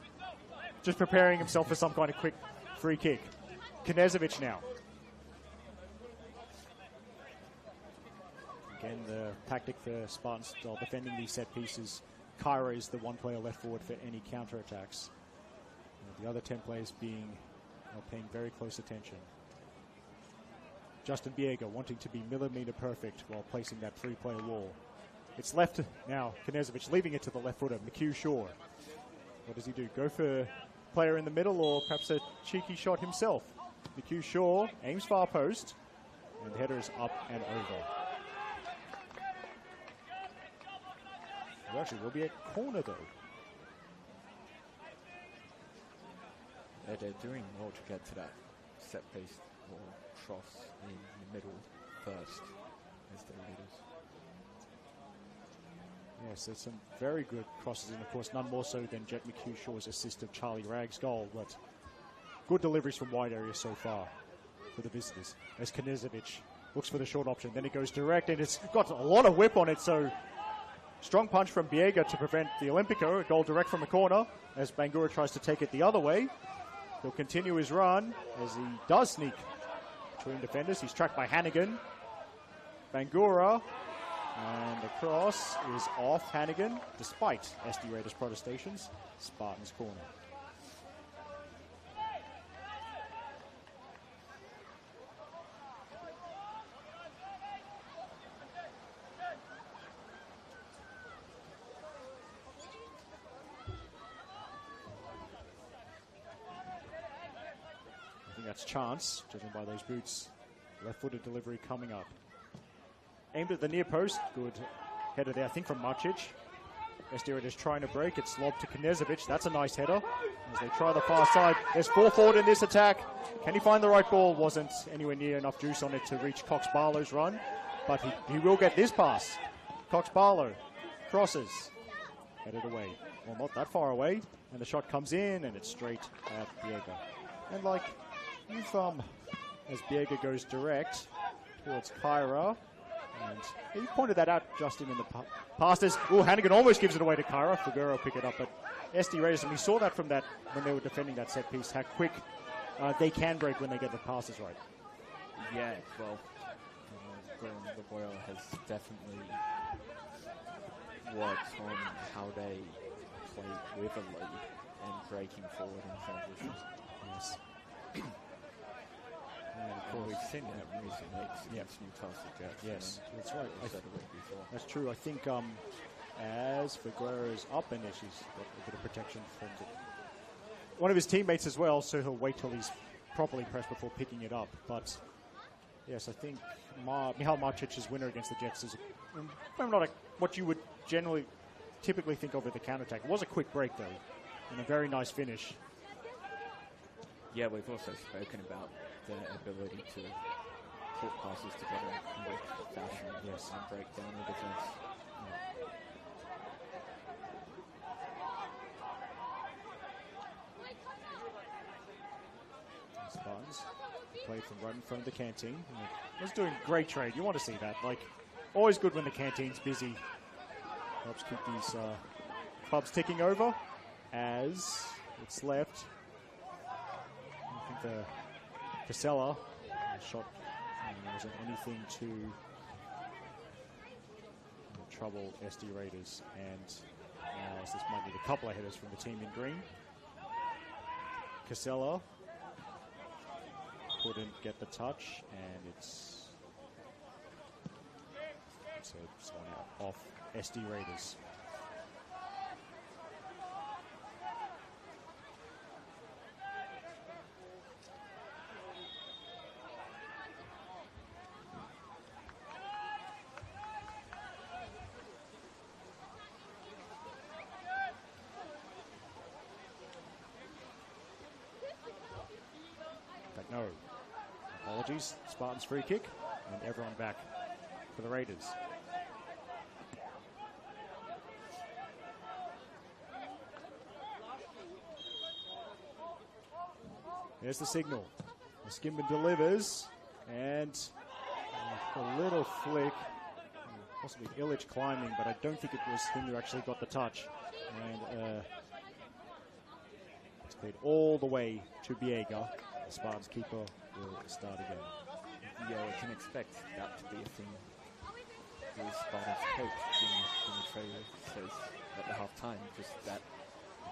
preparing himself for some kind of quick free kick. Knezovic now. Again, the tactic for Spartans defending these set pieces. Kyra is the one player left forward for any counterattacks. The other 10 players paying very close attention. Justin Biega wanting to be millimeter perfect while placing that three-player wall. It's left now. Knezovic leaving it to the left footer. McHugh Shaw. What does he do? Go for player in the middle or perhaps a cheeky shot himself? McHugh Shaw aims far post, and the header is up and over. It actually will be a corner though. Yeah, they're doing well to get to that set piece or cross in the middle first as the leaders. Yes, there's some very good crosses, and of course none more so than Jet McHugh Shaw's assist of Charlie Ragg's goal, but good deliveries from wide areas so far for the visitors. As Knezovic looks for the short option, then it goes direct, and it's got a lot of whip on it, so strong punch from Biega to prevent the Olympico. A goal direct from a corner as Bangura tries to take it the other way. He'll continue his run as he does sneak between defenders. He's tracked by Hannigan. Bangura, and the cross is off Hannigan despite SD Raiders' protestations. Spartans corner. That's chance, judging by those boots. Left-footed delivery coming up. Aimed at the near post. Good header there, I think, from Macic. SD Raiders trying to break. It's lobbed to Knezovic. That's a nice header. As they try the far side. There's 4 forward in this attack. Can he find the right ball? Wasn't anywhere near enough juice on it to reach Cox Barlow's run. But he will get this pass. Cox Barlow crosses. Headed away. Well, not that far away. And the shot comes in, and it's straight at Biega. And like... as Biega goes direct towards Kyra, and you pointed that out, Justin, in the past. Hannigan almost gives it away to Kyra. Figueroa pick it up, but SD Raiders, and we saw that from that when they were defending that set piece, how quick they can break when they get the passes right. Yeah, well, the Boyle has definitely worked on how they play with a lead and breaking forward in transition. Yes. And we've seen that recently against Newcastle Jets. Yes, that's right. Before. That's true. I think as Figueroa's up, and she's got a bit of protection from one of his teammates as well, so he'll wait till he's properly pressed before picking it up. But yes, I think Michal Marcic's winner against the Jets is not what you would typically think of with a counterattack. It was a quick break though, and a very nice finish. Yeah, we've also spoken about their ability to put passes together in quick fashion, yes, and break down the defense. Spartans played from right in front of the canteen. It was doing great trade. You want to see that. Like, always good when the canteen's busy. Helps keep these clubs ticking over as it's left. I think the Casella shot wasn't anything to trouble SD Raiders, and As this might need a couple of headers from the team in green. Casella couldn't get the touch, and it's someone out off SD Raiders. But no, apologies. Spartans free kick, and everyone back for the Raiders. There's the signal. Skimban delivers, and a little flick. Possibly Illich climbing, but I don't think it was him who actually got the touch. And it's played all the way to Biega. The Spartans keeper will start again. Yeah, we can expect that to be a thing. The Spartans coach, Jimmy Trader, says at the half time, just that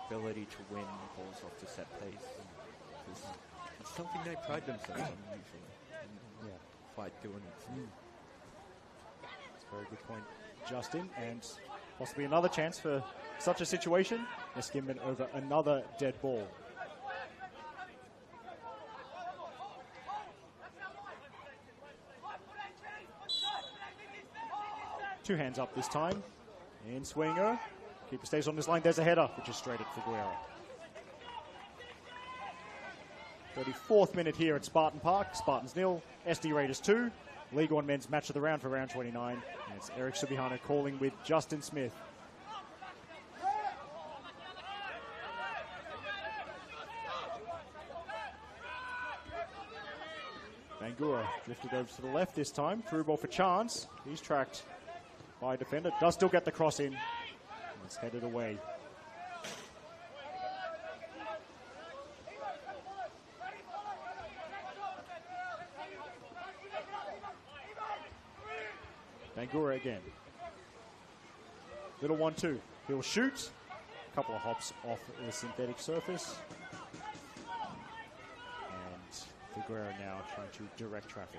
ability to win balls off the set plays. It's something they pride themselves on usually. And fight doing it. That's a very good point, Justin. And possibly another chance for such a situation. Skimban over another dead ball. Two hands up this time. In swinger. Keeper stays on this line. There's a header, which is straight at Figueroa. 34th minute here at Spartan Park. Spartans 0, SD Raiders 2. League One men's match of the round for round 29. And it's Eric Subihana calling with Justin Smith. Bangura drifted over to the left this time. Through ball for Chance. He's tracked by a defender. Does still get the cross in. It's headed away. Bangura again. Little 1-2. He'll shoot. A couple of hops off the synthetic surface. And Figueroa now trying to direct traffic.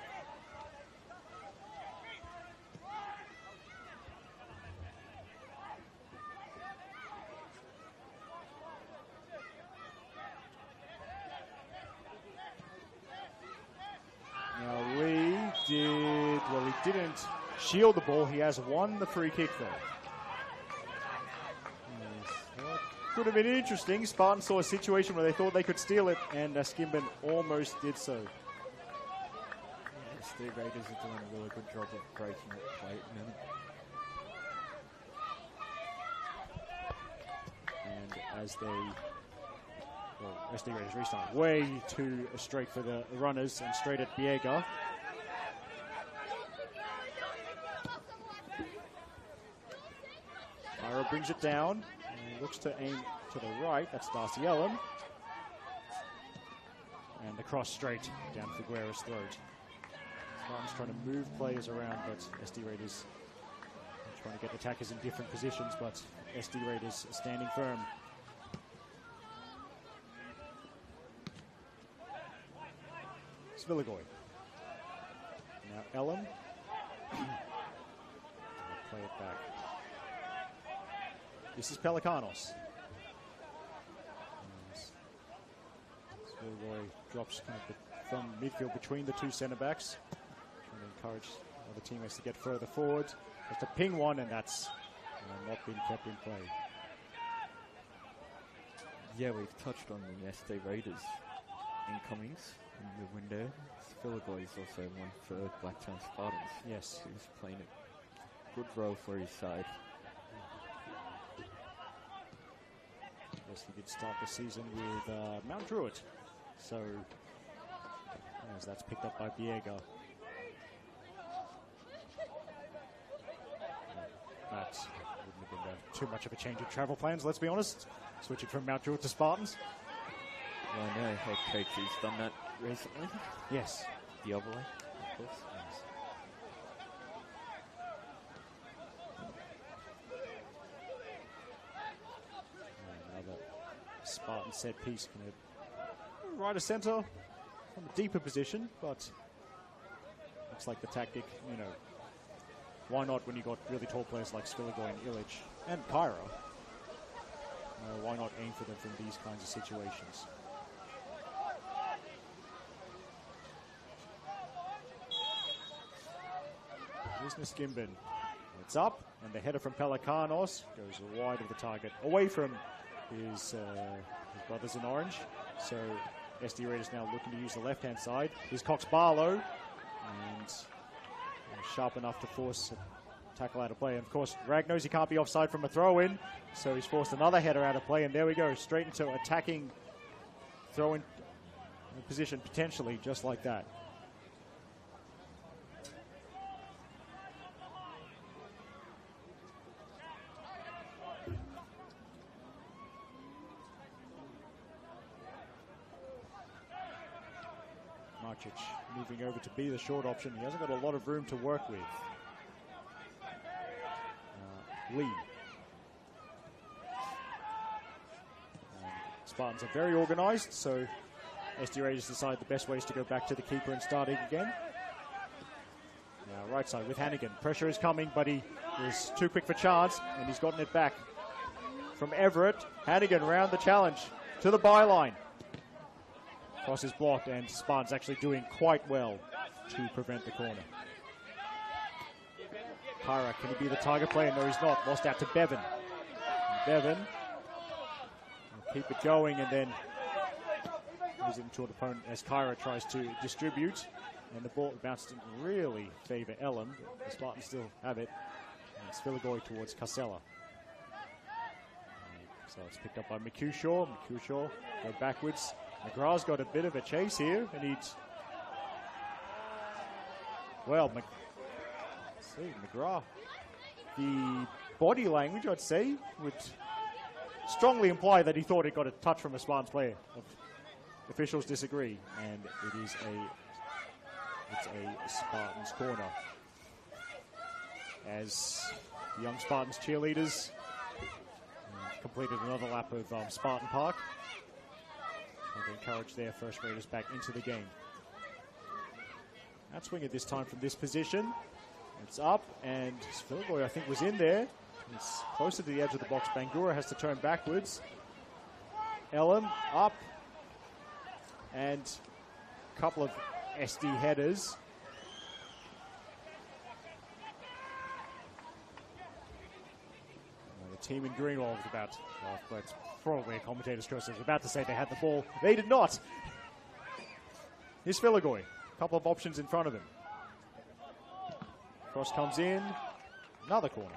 Now he didn't shield the ball. He has won the free kick though. Well, could have been interesting. Spartans saw a situation where they thought they could steal it, and Skimban almost did so. The Raiders are doing a really good job of breaking it late now. And as SD Raiders restart way too straight for the runners and straight at Biega. Myra brings it down and looks to aim to the right. That's Darcy Ellen. And the cross straight down Figueroa's throat. Spartans trying to move players around, but SD Raiders are trying to get attackers in different positions, but SD Raiders standing firm. Svilagoy. Now Ellen. Play it back. This is Pelikanos. Svilagoy drops kind of from midfield between the two centre backs. Trying to encourage other teammates to get further forward. Just a ping one, and that's not been kept in play. Yeah, we've touched on the SD Raiders incomings in the window. Svilagoy is also one for Blacktown Spartans. Yes. He's playing a good role for his side. Yes, he did start the season with Mount Druitt. So, as that's picked up by Biega. That wouldn't have been too much of a change of travel plans, let's be honest. Switching from Mount Druitt to Spartans. Well, I know head coach has done that recently. Yes. The other way, of course. Yes. Spartan set piece. Right of center from a deeper position, but looks like the tactic, you know, why not when you got really tall players like Sviligoi and Illich and Kyra? Why not aim for them from these kinds of situations? Business Gimbin. It's up, and the header from Pelikanos goes wide of the target, away from his brothers in orange. So SD Raiders now looking to use the left-hand side. Here's Cox Barlow, and sharp enough to force a tackle out of play. And of course, Rag knows he can't be offside from a throw-in, so he's forced another header out of play, and there we go, straight into attacking throw-in position, potentially, just like that. Marcic moving over to be the short option. He hasn't got a lot of room to work with. Lee. Spartans are very organized, so SD Raiders decide the best way is to go back to the keeper and starting again. Now right side with Hannigan. Pressure is coming, but he was too quick for chance, and he's gotten it back from Everett. Hannigan round the challenge to the byline. Cross is blocked, and Spartans actually doing quite well to prevent the corner. Kyra, can he be the target player? No, he's not. Lost out to Bevan. And Bevan will keep it going, and then moves it into an opponent as Kyra tries to distribute. And the ball bounced in really favor Ellum. The Spartans still have it. And Sviligoi towards Casella. So it's picked up by McCushaw. McCushaw go backwards. McGrath's got a bit of a chase here, and he's... Well, McGrath, the body language, I'd say, would strongly imply that he thought he got a touch from a Spartans player. Officials disagree, and it's a Spartans corner. As the young Spartans cheerleaders completed another lap of Spartan Park, and encourage their first graders back into the game. Outswing it this time from this position. It's up, and Sviligoi, I think, was in there. It's closer to the edge of the box. Bangura has to turn backwards. Ellum up, and a couple of SD headers. The team in green was about, well, it's probably a commentator's choice. I was about to say they had the ball. They did not. Here's Sviligoi. A couple of options in front of him. Cross comes in. Another corner.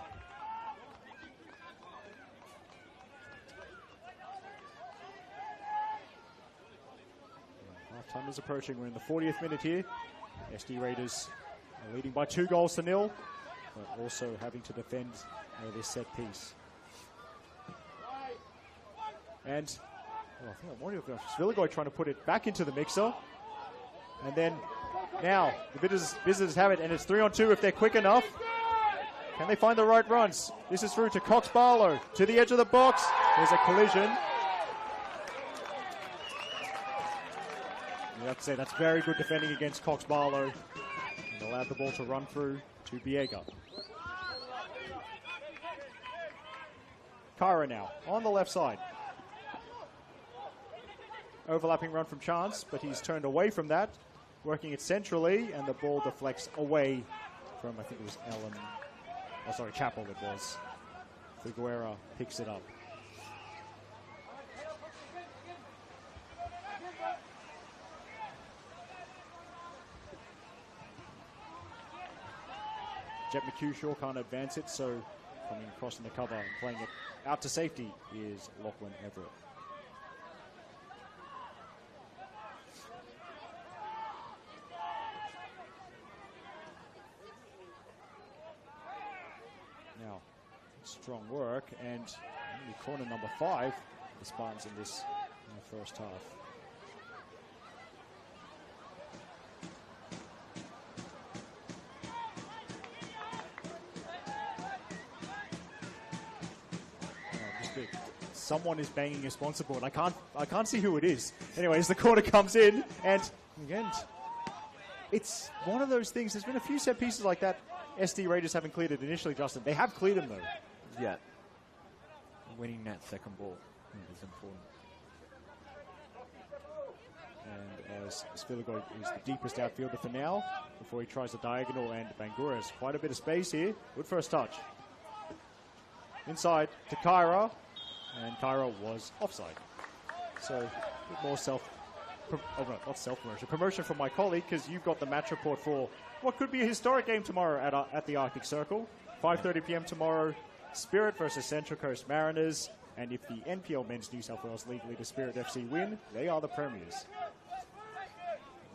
Half-time is approaching. We're in the 40th minute here. SD Raiders are leading by 2-0, but also having to defend this set piece. And I think I'm wondering if Sviligoi trying to put it back into the mixer. And then now the visitors have it, and it's 3-on-2 if they're quick enough. Can they find the right runs? This is through to Cox Barlow to the edge of the box. There's a collision. You have to say that's very good defending against Cox Barlow. And allowed the ball to run through to Biega. Kyra now on the left side. Overlapping run from Chance, but he's turned away from that. Working it centrally, and the ball deflects away from, I think it was Ellen. Oh, sorry, Chappell it was. Figuera picks it up. Jet McCushaw can't advance it, so coming across in the cover and playing it out to safety is Lachlan Everett. Now, strong work, and only corner number 5, the Spartans in this first half. someone is banging a sponsor board. I can't see who it is. Anyways, the corner comes in, and again, it's one of those things. There's been a few set pieces like that. SD Raiders haven't cleared it initially, Justin. They have cleared them, though. Yeah. Winning that second ball is important. And as Svilago is the deepest outfielder for now, before he tries the diagonal, and Bangura has quite a bit of space here. Good first touch. Inside to Kyra, and Kyra was offside. So, a bit more promotion from my colleague, because you've got the match report for what could be a historic game tomorrow at the Arctic Circle. 5:30 p.m. tomorrow, Spirit versus Central Coast Mariners. And if the NPL Men's New South Wales League leader Spirit FC win, they are the premiers.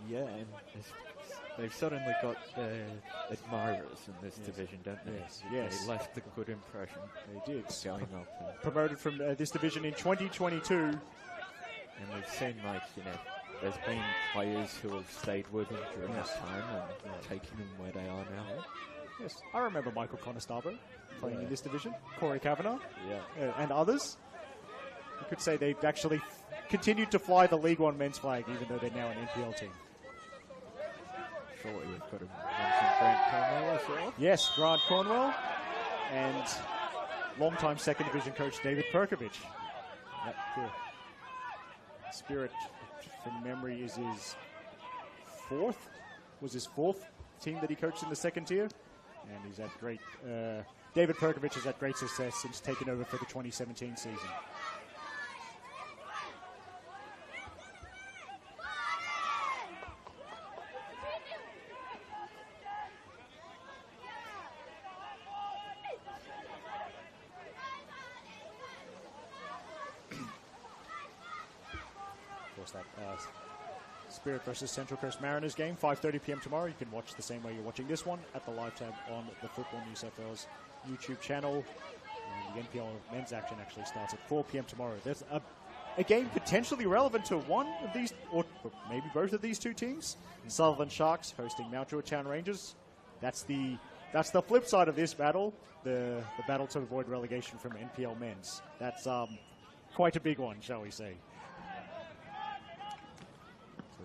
Yeah, and they've suddenly got admirers in this division, don't they? Yes. They left a good impression. They did. Going up. Promoted from this division in 2022. And we've seen, there's been players who have stayed with them during that time and taken them where they are now. Yes, I remember Michael Conestabo playing in this division, Corey Kavanagh, and others. You could say they've actually continued to fly the League One men's flag, even though they're now an NPL team. Surely we've got to mention Grant Cornwell as well. Yes, Grant Cornwell, and longtime second division coach David Perkovich. Spirit, from memory, is his fourth team that he coached in the second tier. And he's had great, David Perkovich has had great success since taking over for the 2017 season. Of course, that Spirit versus Central Coast Mariners game, 5:30 p.m. tomorrow. You can watch the same way you're watching this one at the live tab on the Football New South Wales YouTube channel. And the NPL men's action actually starts at 4 p.m. tomorrow. There's a game potentially relevant to one of these, or maybe both of these two teams. Sutherland Sharks hosting Mount Druitt Town Rangers. That's the flip side of this battle, the battle to avoid relegation from NPL men's. That's quite a big one, shall we say.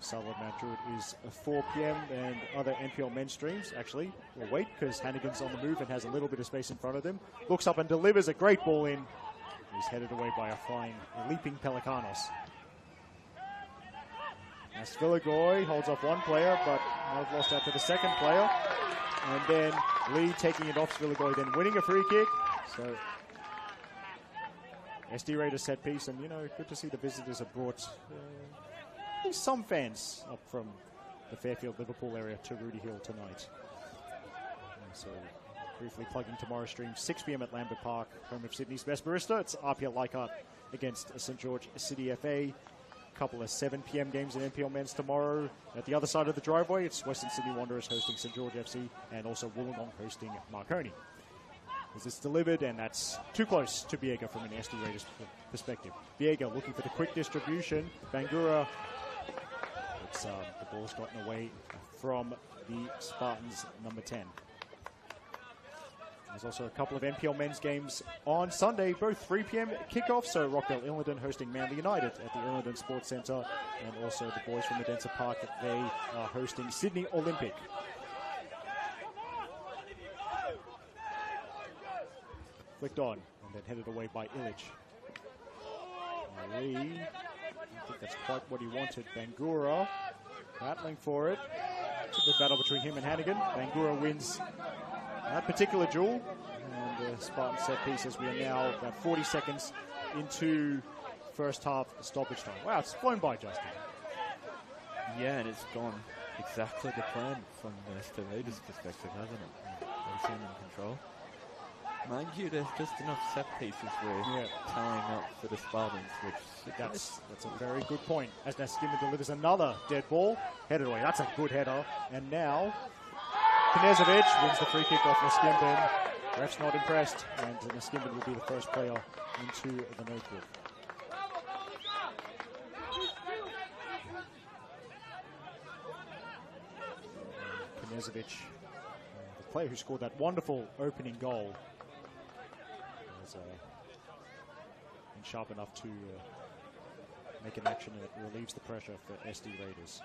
Sutherland Mount Druitt is 4 p.m. and other NPL men's streams actually will wait because Hannigan's on the move and has a little bit of space in front of him. Looks up and delivers a great ball in. He's headed away by a leaping Pelicanos. Now Svilagoy holds off one player, but might have lost out to the second player. And then Lee taking it off Svilagoy, then winning a free kick. So SD Raiders set piece, and good to see the visitors have brought some fans up from the Fairfield, Liverpool area to Rudy Hill tonight. So briefly plugging tomorrow's stream, 6 p.m. at Lambert Park, home of Sydney's best barista. It's RPL Leichhardt against St George City FA. A couple of 7 p.m. games in NPL men's tomorrow. At the other side of the driveway, it's Western Sydney Wanderers hosting St George FC and also Wollongong hosting Marconi. As it's delivered, and that's too close to Biega from an SD Raiders perspective. Biega looking for the quick distribution. Bangura, the ball's gotten away from the Spartans, number 10. There's also a couple of NPL men's games on Sunday, both 3 p.m. kickoff. So Rockdale Illingdon hosting Manly United at the Illingdon Sports Centre, and also the boys from Medenza Park, they are hosting Sydney Olympic. Flicked on and then headed away by Illich. Lee, I think that's quite what he wanted. Bangura battling for it. It's a good battle between him and Hannigan. Bangura wins that particular duel. And the Spartan set piece as we are now about 40 seconds into first half stoppage time. Wow, it's flown by, Justin. Yeah, and it's gone exactly the plan from the Stavridis perspective, hasn't it? They seem in control. Mind you, there's just enough set pieces we're tying up for the Spartans, which that's a very good point. As Naskimban delivers another dead ball, headed away. That's a good header. And now Knezovic wins the free kick off Naskimban. Ref's not impressed, and Naskimban will be the first player into the notebook. Knezovic, the player who scored that wonderful opening goal, sharp enough to make an action that relieves the pressure for SD Raiders.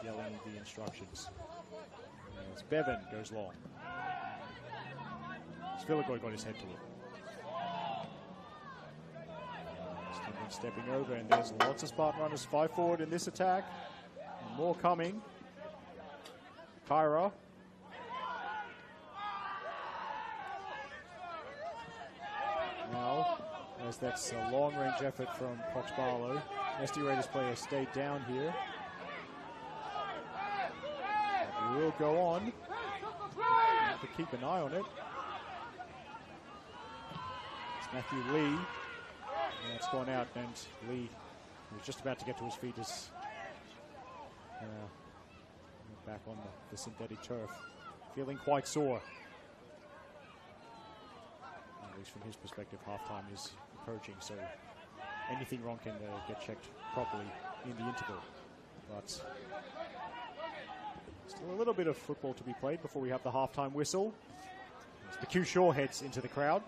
Yelling the instructions. As Bevan goes long. Svilagoy got his head to it. Stimson stepping over, and there's lots of Spartan runners 5 forward in this attack. And more coming. Kyra. Now, as that's a long-range effort from Cox Barlow, SD Raiders player stayed down here. But we will go on. Have to keep an eye on it. It's Matthew Lee. And it's gone out, and Lee was just about to get to his feet as back on the synthetic turf. Feeling quite sore. At least from his perspective, halftime is approaching, so anything wrong can get checked properly in the interval. But still a little bit of football to be played before we have the halftime whistle. As the Q Shaw heads into the crowd.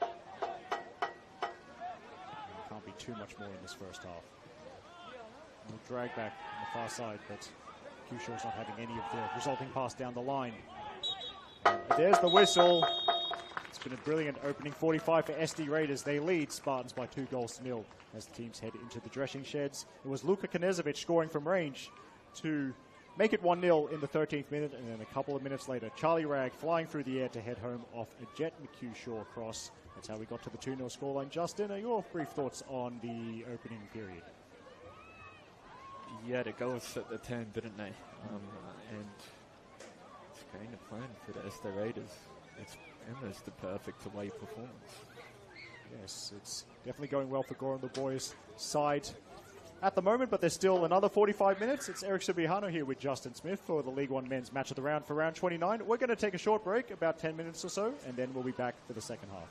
There can't be too much more in this first half. We'll drag back on the far side, but Q Shaw's not having any of the resulting pass down the line. And there's the whistle. It's been a brilliant opening 45 for SD Raiders. They lead Spartans by 2-0 as the teams head into the dressing sheds. It was Luka Knezovic scoring from range to make it 1-0 in the 13th minute, and then a couple of minutes later, Charlie Ragg flying through the air to head home off a Jet McHugh Shaw cross. That's how we got to the 2-0 scoreline. Justin, are your brief thoughts on the opening period? Yeah, the goals set the tone, didn't they? And it's kind of planned for the SD Raiders. It's almost the perfect away performance. Yes, it's definitely going well for Gore and the boys' side at the moment, but there's still another 45 minutes. It's Eric Subihano here with Justin Smith for the League One Men's Match of the Round for round 29. We're going to take a short break, about 10 minutes or so, and then we'll be back for the second half.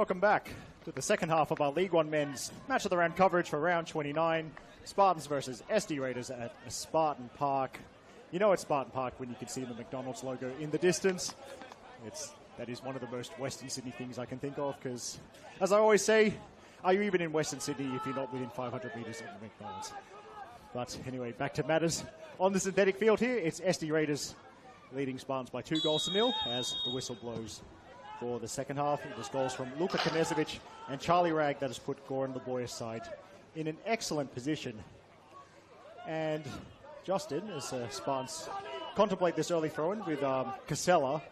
Welcome back to the second half of our League One men's match of the round coverage for round 29. Spartans versus SD Raiders at Spartan Park. You know it's Spartan Park when you can see the McDonald's logo in the distance. That is one of the most Western Sydney things I can think of, because, as I always say, are you even in Western Sydney if you're not within 500 metres of the McDonald's? But anyway, back to matters. On the synthetic field here, it's SD Raiders leading Spartans by 2-0 as the whistle blows for the second half. It was goals from Luka Knezovic and Charlie Ragg that has put Goran Leboya's side in an excellent position. And Justin, as Spartans contemplate this early throw-in with Casella,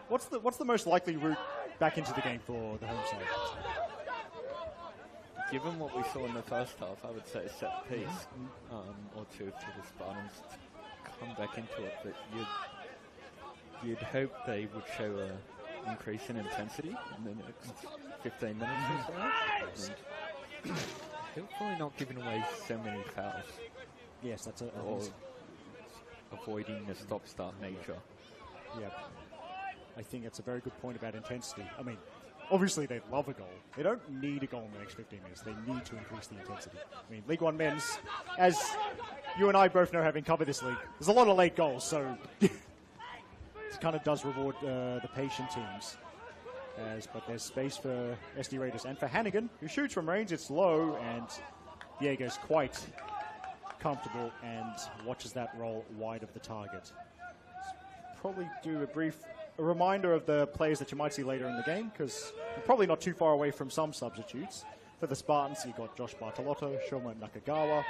what's the most likely route back into the game for the home side? Given what we saw in the first half, I would say a set piece or two for the Spartans to come back into it, but you'd hope they would show an increase in intensity in the next 15 minutes or so. And hopefully not giving away so many fouls. Yes, that's or avoiding the stop-start nature. Yeah, I think it's a very good point about intensity. I mean, obviously they love a goal. They don't need a goal in the next 15 minutes. They need to increase the intensity. I mean, League One men's, as you and I both know having covered this league, there's a lot of late goals, so it kind of does reward the patient teams. But there's space for SD Raiders and for Hannigan, who shoots from range. It's low, and Diego's quite comfortable and watches that roll wide of the target. Probably do a reminder of the players that you might see later in the game, because we're probably not too far away from some substitutes. For the Spartans, you've got Josh Bartolotto, Shoma Nakagawa,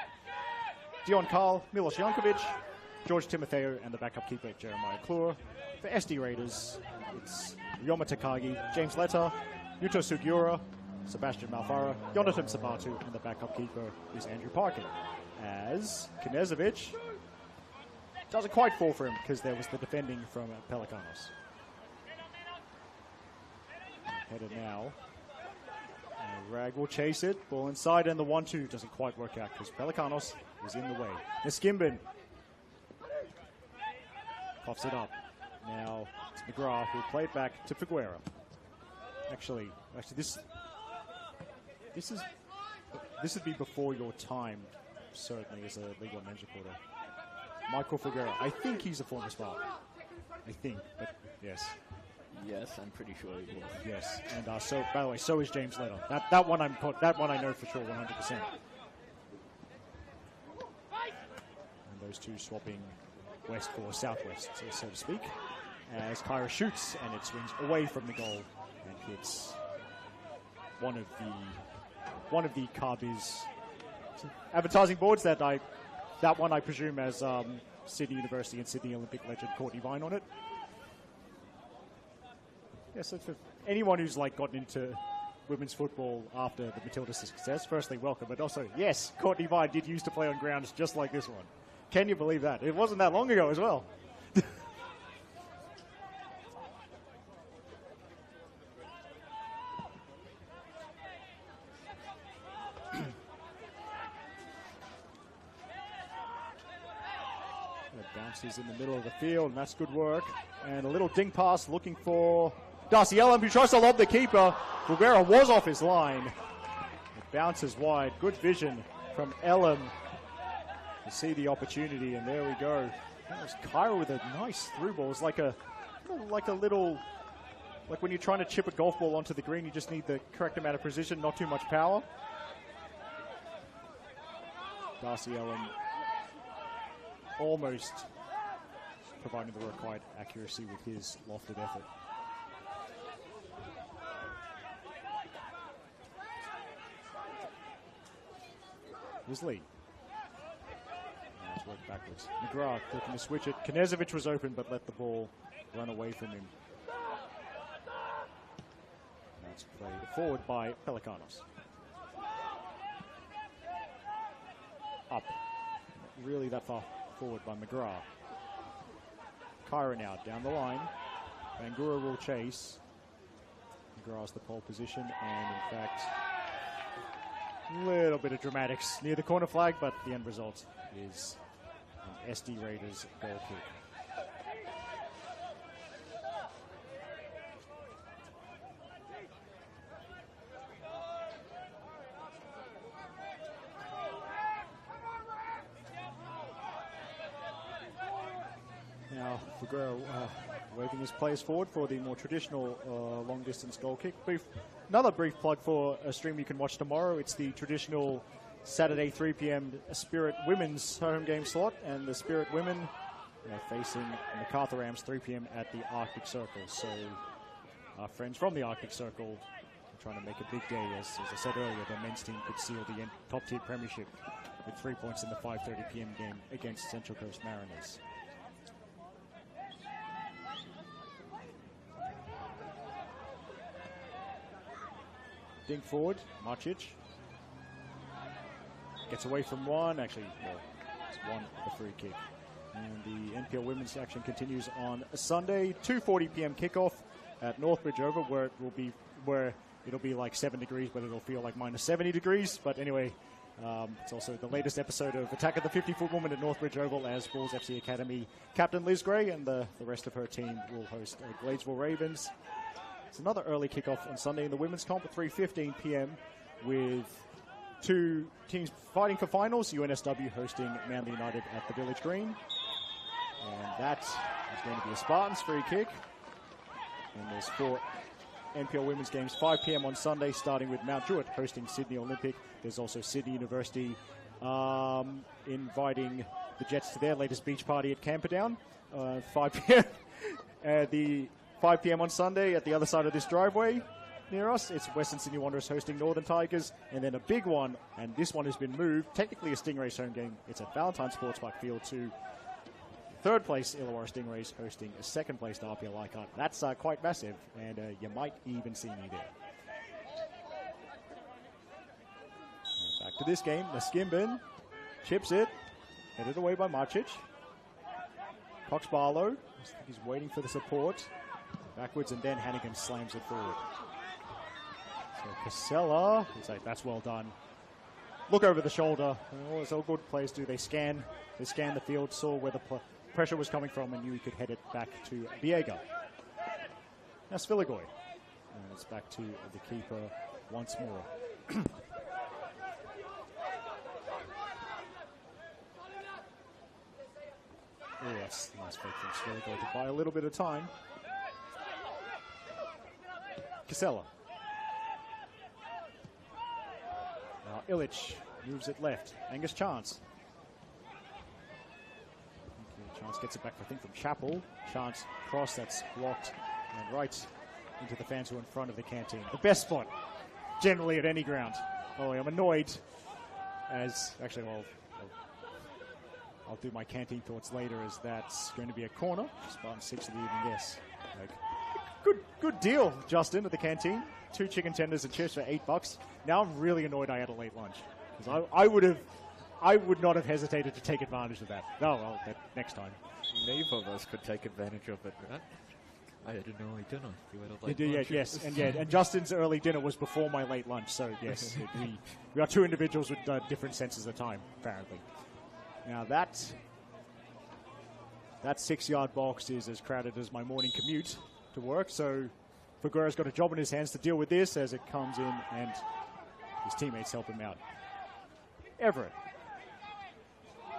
Dion Karl, Milos Jankovic, George Timotheo, and the backup keeper, Jeremiah Klur. For SD Raiders, it's Yoma Takagi, James Letta, Yuto Sugiura, Sebastian Malfara, Jonathan Sabatu, and the backup keeper is Andrew Parkin. As Knezovic doesn't quite fall for him because there was the defending from Pelikanos. Headed now. Rag will chase it. Ball inside, and the 1-2 doesn't quite work out because Pelikanos is in the way. Niskimbin coughs it up. Now it's McGrath who will play it back to Figuera. Actually, this would be before your time, certainly, as a League One men's reporter. Michael Figuera. I think he's a former Spartan. I think, but yes. Yes, I'm pretty sure he was. Yes, and so by the way, so is James Letta. That one I know for sure, 100%. And those two swapping west for southwest, so to speak. As Kyra shoots, and it swings away from the goal and hits one of the Carbiz advertising boards that one I presume as Sydney University and Sydney Olympic legend Courtney Vine on it. Yeah, so for anyone who's gotten into women's football after the Matilda's success, firstly, welcome, but also, yes, Courtney Vine did used to play on grounds just like this one. Can you believe that? It wasn't that long ago as well. Bounces in the middle of the field, and that's good work. And a little ding pass looking for Darcy Elam, who tries to lob the keeper. Bulgara was off his line. It bounces wide. Good vision from Elam to see the opportunity, and there we go. That was Kyra with a nice through ball. It's like a little, like when you're trying to chip a golf ball onto the green, you just need the correct amount of precision, not too much power. Darcy Elam almost providing the required accuracy with his lofted effort. Here's Lee. Now it's worked backwards. McGrath looking to switch it. Knezovic was open but let the ball run away from him. That's played forward by Pelikanos. Up. Not really that far forward by McGrath. Kyra now down the line. Bangura will chase. McGrath's the pole position, and in fact, a little bit of dramatics near the corner flag, but the end result is an SD Raiders goal kick. Figueroa waving his players forward for the more traditional long-distance goal kick. Another brief plug for a stream you can watch tomorrow. It's the traditional Saturday 3 p.m. Spirit Women's home game slot, and the Spirit Women facing MacArthur Rams 3 p.m. at the Arctic Circle. So our friends from the Arctic Circle are trying to make a big day. As I said earlier, the men's team could seal the top-tier premiership with 3 points in the 5:30 p.m. game against Central Coast Mariners. Dink forward, Marcic. Gets away from one, actually, well, it's one the free kick. And the NPL women's action continues on a Sunday, 2:40 p.m. kickoff at Northbridge Oval, where it'll be like 7 degrees, but it'll feel like minus 70 degrees. But anyway, it's also the latest episode of Attack of the 50-Foot Woman at Northbridge Oval, as Bulls FC Academy captain Liz Gray and the rest of her team will host Gladesville Ravens. It's another early kickoff on Sunday in the women's comp at 3:15 p.m. with two teams fighting for finals. UNSW hosting Manly United at the Village Green. And that is going to be a Spartans free kick. And there's 4 NPL women's games, 5 p.m. on Sunday, starting with Mount Druitt hosting Sydney Olympic. There's also Sydney University inviting the Jets to their latest beach party at Camperdown, 5 p.m. The 5 p.m. on Sunday at the other side of this driveway near us, it's Western Sydney Wanderers hosting Northern Tigers, and then a big one, and this one has been moved, technically a Stingrays home game. It's at Valentine Sports Park Field 2. Third place Illawarra Stingrays hosting a second place RPL Leichhardt. That's quite massive, and you might even see me there. And back to this game, Naskimbin chips it, headed away by Marcic. Cox Barlow, I think he's waiting for the support. Backwards, and then Hannigan slams it forward. So Casella, he's like, that's well done. Look over the shoulder. As all good players do, they scan the field, saw where the pressure was coming from, and knew he could head it back to Biega. Now Sviligoi. And it's back to the keeper once more. Yes, nice fake from Sviligoi to buy a little bit of time. Casella. Now Illich moves it left. Angus Chance. Okay, Chance gets it back, I think, from Chappell. Chance cross, that's blocked. And right into the fans who are in front of the canteen. The best spot, generally, at any ground. Oh, I'm annoyed as... Actually, well, I'll do my canteen thoughts later, as that's going to be a corner. Spartan 6 of the evening, yes. Like, Good deal, Justin, at the canteen. 2 chicken tenders and chips for $8. Now I'm really annoyed I had a late lunch, because I would not have hesitated to take advantage of that. Oh well, next time. Neither of us could take advantage of it, right? I had an early dinner. You had a late lunch. Yes, and Justin's early dinner was before my late lunch. So yes, we are 2 individuals with different senses of time, apparently. Now that 6-yard box is as crowded as my morning commute to work, so Figueroa's got a job in his hands to deal with this as it comes in, and his teammates help him out. Everett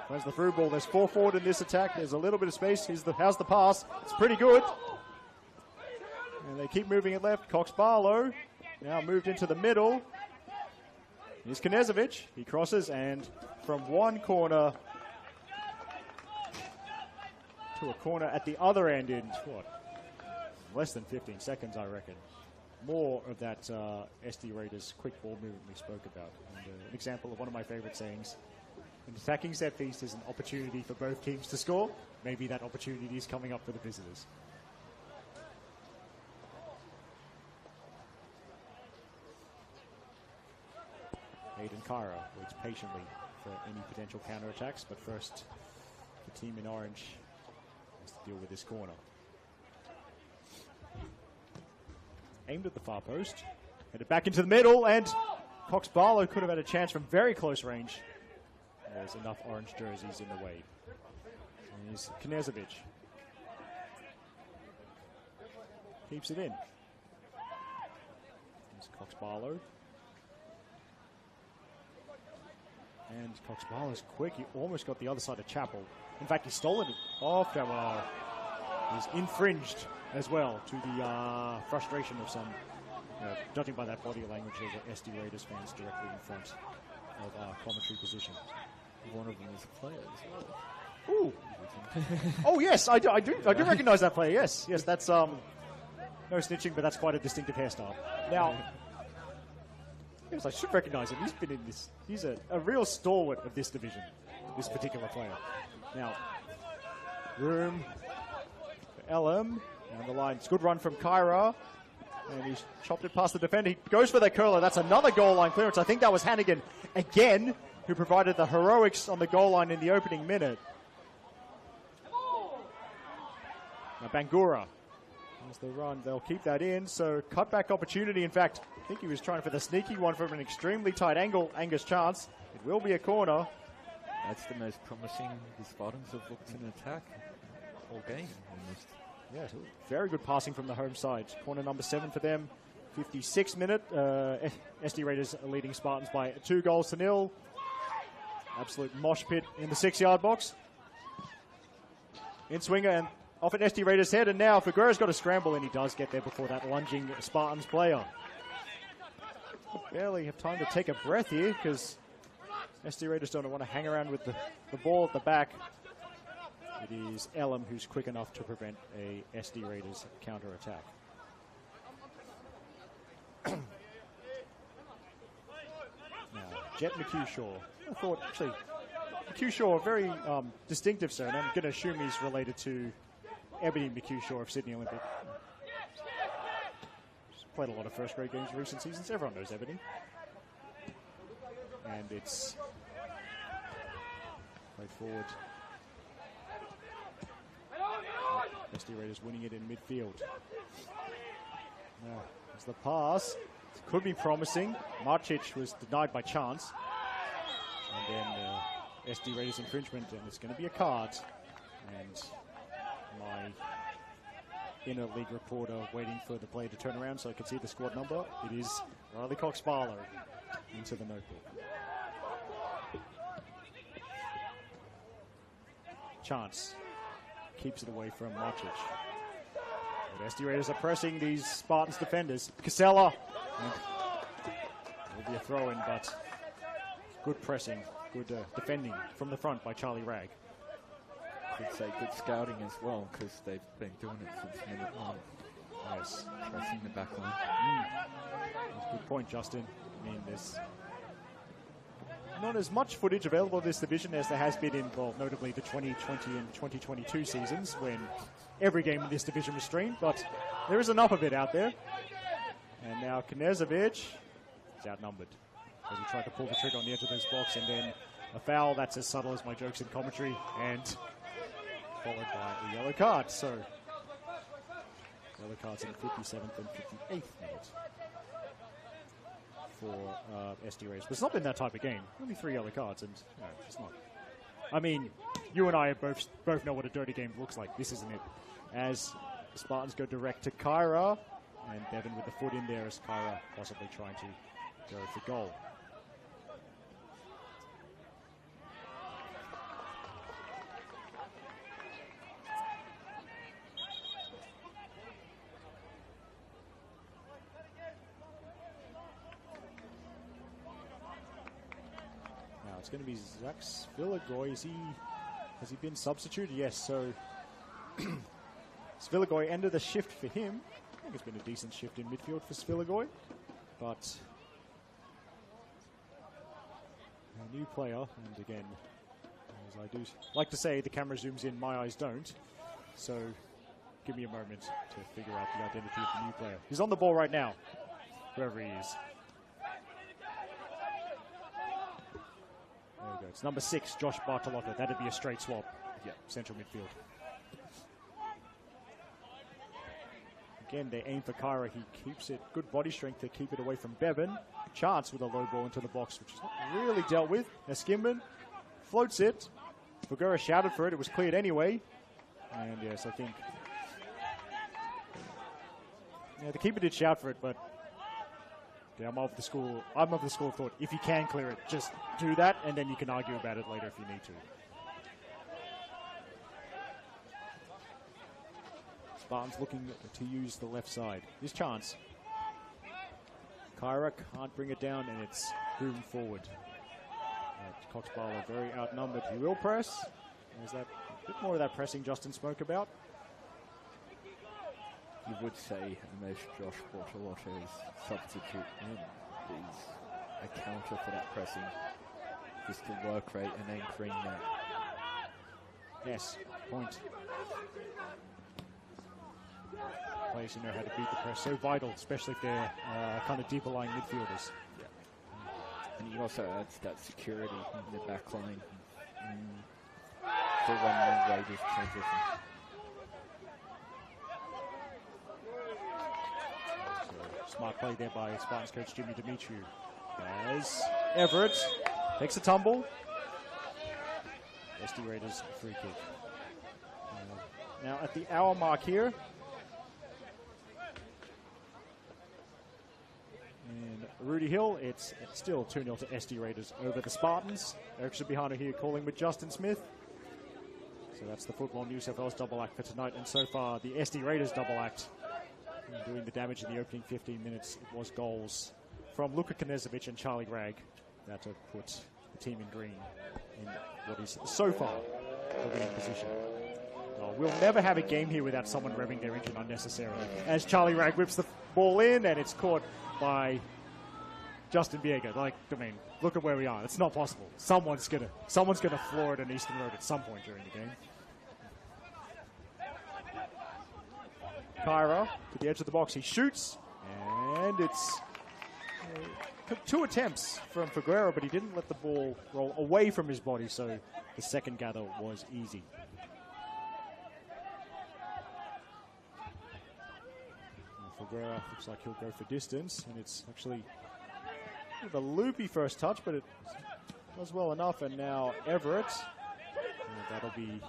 plays the through ball. There's 4 forward in this attack. There's a little bit of space. How's the pass? It's pretty good. And they keep moving it left. Cox Barlow now moved into the middle. Here's Knezovic. He crosses, and from one corner to a corner at the other end in what? Less than 15 seconds, I reckon. More of that SD Raiders quick ball movement we spoke about. And, an example of one of my favorite sayings: an attacking set piece is an opportunity for both teams to score. Maybe that opportunity is coming up for the visitors. Aiden Kyra waits patiently for any potential counterattacks, but first the team in orange has to deal with this corner. Aimed at the far post, headed back into the middle, and Cox Barlow could have had a chance from very close range. There's enough orange jerseys in the way. And here's Knezovic. Keeps it in. Here's Cox Barlow. And Cox Barlow's quick. He almost got the other side of Chappell. In fact, he stole it off Chappell. is infringed as well, to the frustration of some, judging by that body language of the SD Raiders fans directly in front of our commentary position. One of them is a player as well. Ooh. Oh yes, I do recognise that player. Yes, that's no snitching, but that's quite a distinctive hairstyle. Now, yes, I should recognise him. He's been in this. He's a real stalwart of this division. This particular player. Now, room for LM down the line. It's a good run from Kyra, and he's chopped it past the defender. He goes for the curler. That's another goal line clearance. I think that was Hannigan again, who provided the heroics on the goal line in the opening minute. Now Bangura has the run. They'll keep that in. So cutback opportunity. In fact, I think he was trying for the sneaky one from an extremely tight angle. Angus chance. It will be a corner. That's the most promising the Spartans have looked in attack all game. Almost. Yeah, very good passing from the home side. Corner number 7 for them. 56th minute. SD Raiders are leading Spartans by 2-0. Absolute mosh pit in the 6-yard box. In swinger and off at SD Raiders' head, and now Figueroa's got to scramble, and he does get there before that lunging Spartans player. Barely have time to take a breath here, because SD Raiders don't want to hang around with the ball at the back. It is Elam who's quick enough to prevent a SD Raiders counter-attack. Now, Jet McHugh-Shaw. I thought, actually, McHugh-Shaw, a very distinctive surname. I'm going to assume he's related to Ebony McHugh-Shaw of Sydney Olympic. He's played a lot of first-grade games in recent seasons. Everyone knows Ebony. And it's played forward. SD Raiders winning it in midfield. Now, there's the pass. It could be promising. Marcic was denied by chance. And then SD Raiders infringement, and it's going to be a card. And my inner league reporter waiting for the play to turn around so I can see the squad number. It is Riley Cox-Barlow into the notebook. Chance keeps it away from Marcic. But SD Raiders are pressing these Spartans defenders. Casella. Will be a throw-in, but good pressing, good defending from the front by Charlie Ragg. Could say good scouting as well, because they've been doing it since minute 1. Yes. Pressing the back line. That's a good point, Justin. I mean, there's not as much footage available in this division as there has been in, well, notably the 2020 and 2022 seasons, when every game in this division was streamed, but there is enough of it out there. And now Knezovic is outnumbered as he tried to pull the trigger on the edge of this box, and then a foul that's as subtle as my jokes in commentary, and followed by a yellow card. So yellow cards in the 57th and 58th minute for SD Raiders. But it's not been that type of game. Only 3 yellow cards, and it's not. I mean, you and I both know what a dirty game looks like. This isn't it. As the Spartans go direct to Kyra, and Bevan with the foot in there as Kyra possibly trying to go for goal. Now it's going to be Zach Svilagoy. Has he been substituted? Yes, so Svilagoy ended the shift for him. I think it's been a decent shift in midfield for Svilagoy, but a new player, and again, as I do like to say, the camera zooms in, my eyes don't, so give me a moment to figure out the identity of the new player. He's on the ball right now, whoever he is. There we go. It's number 6, Josh Bartolotto. That'd be a straight swap. Yeah, central midfield. Again, they aim for Kyra. He keeps it. Good body strength to keep it away from Bevan. Chance with a low ball into the box, which is not really dealt with. Now Skimman floats it. Figueroa shouted for it. It was cleared anyway. And yes, I think the keeper did shout for it, but I'm of the school of thought, if you can clear it, just do that, and then you can argue about it later if you need to. Spartans looking to use the left side. This chance. Kyra can't bring it down, and it's boom forward. Cox Barlow very outnumbered. He will press. There's that a bit more of that pressing Justin spoke about. You would say, unless Josh Bortolotto's substitute in, is a counter for that pressing. Just the work rate and anchoring that. Yes, point. Players who know how to beat the press, so vital, especially if they're kind of deeper lying midfielders. Yeah. And he also adds that security in the back line for when the Raiders transition. So, smart play there by Spartans coach Jimmy Demetriou. As Everett takes a tumble. SD Raiders free kick. Now at the hour mark here. And Rudy Hill, it's still 2-0 to SD Raiders over the Spartans. Eric Subihano here calling with Justin Smith. So that's the Football New South Wales double act for tonight. And so far, the SD Raiders double act doing the damage in the opening 15 minutes. It was goals from Luka Knezovic and Charlie Ragg that have put the team in green in what is so far the winning position. We'll never have a game here without someone revving their engine unnecessarily. As Charlie Ragg whips the ball in, and it's caught by Justin Viega. Like, I mean, look at where we are. It's not possible. Someone's gonna floor it on Eastern Road at some point during the game. Kyra to the edge of the box. He shoots, and it's took 2 attempts from Figueroa, but he didn't let the ball roll away from his body, so the second gather was easy. Figueroa looks like he'll go for distance, and it's actually a loopy first touch, but it does well enough. And now Everett, that'll be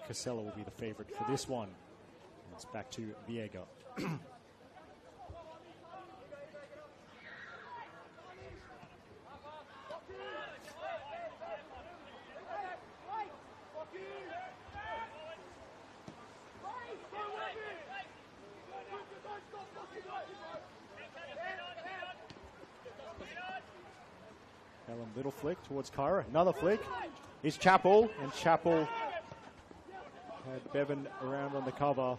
Casella will be the favorite for this one. And it's back to Viega. Ellen, little flick towards Kyra. Another flick. Here's Chappell, and Chappell had Bevan around on the cover.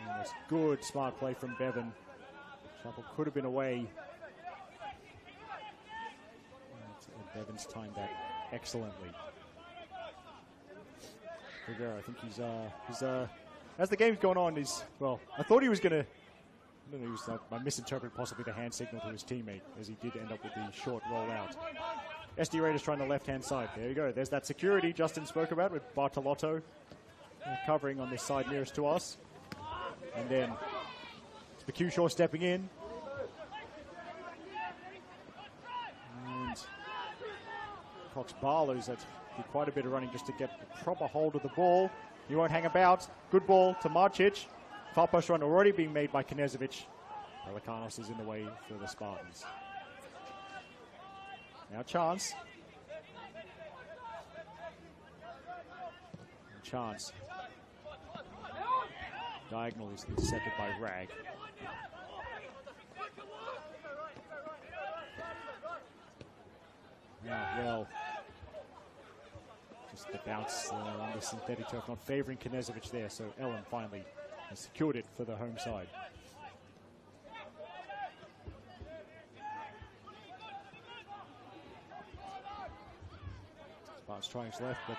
And it's good, smart play from Bevan. Chappell could have been away. And Bevan's timed that excellently. Figueroa, I think he's as the game's gone on, I thought he was going to, I misinterpreted possibly the hand signal to his teammate, as he did end up with the short roll out. SD Raiders trying the left-hand side. There you go. There's that security Justin spoke about with Bartolotto covering on this side nearest to us. And then McHugh stepping in. And Cox Barlow's did quite a bit of running just to get a proper hold of the ball. He won't hang about. Good ball to Marcic. Far post run already being made by Knezovic. Pelikanos is in the way for the Spartans. Now chance. And chance. Diagonal is intercepted by Ragg. Now, well, just the bounce on the synthetic turf, not favouring Knezovic there, so Ellen finally has secured it for the home side. Spartans trying his left, but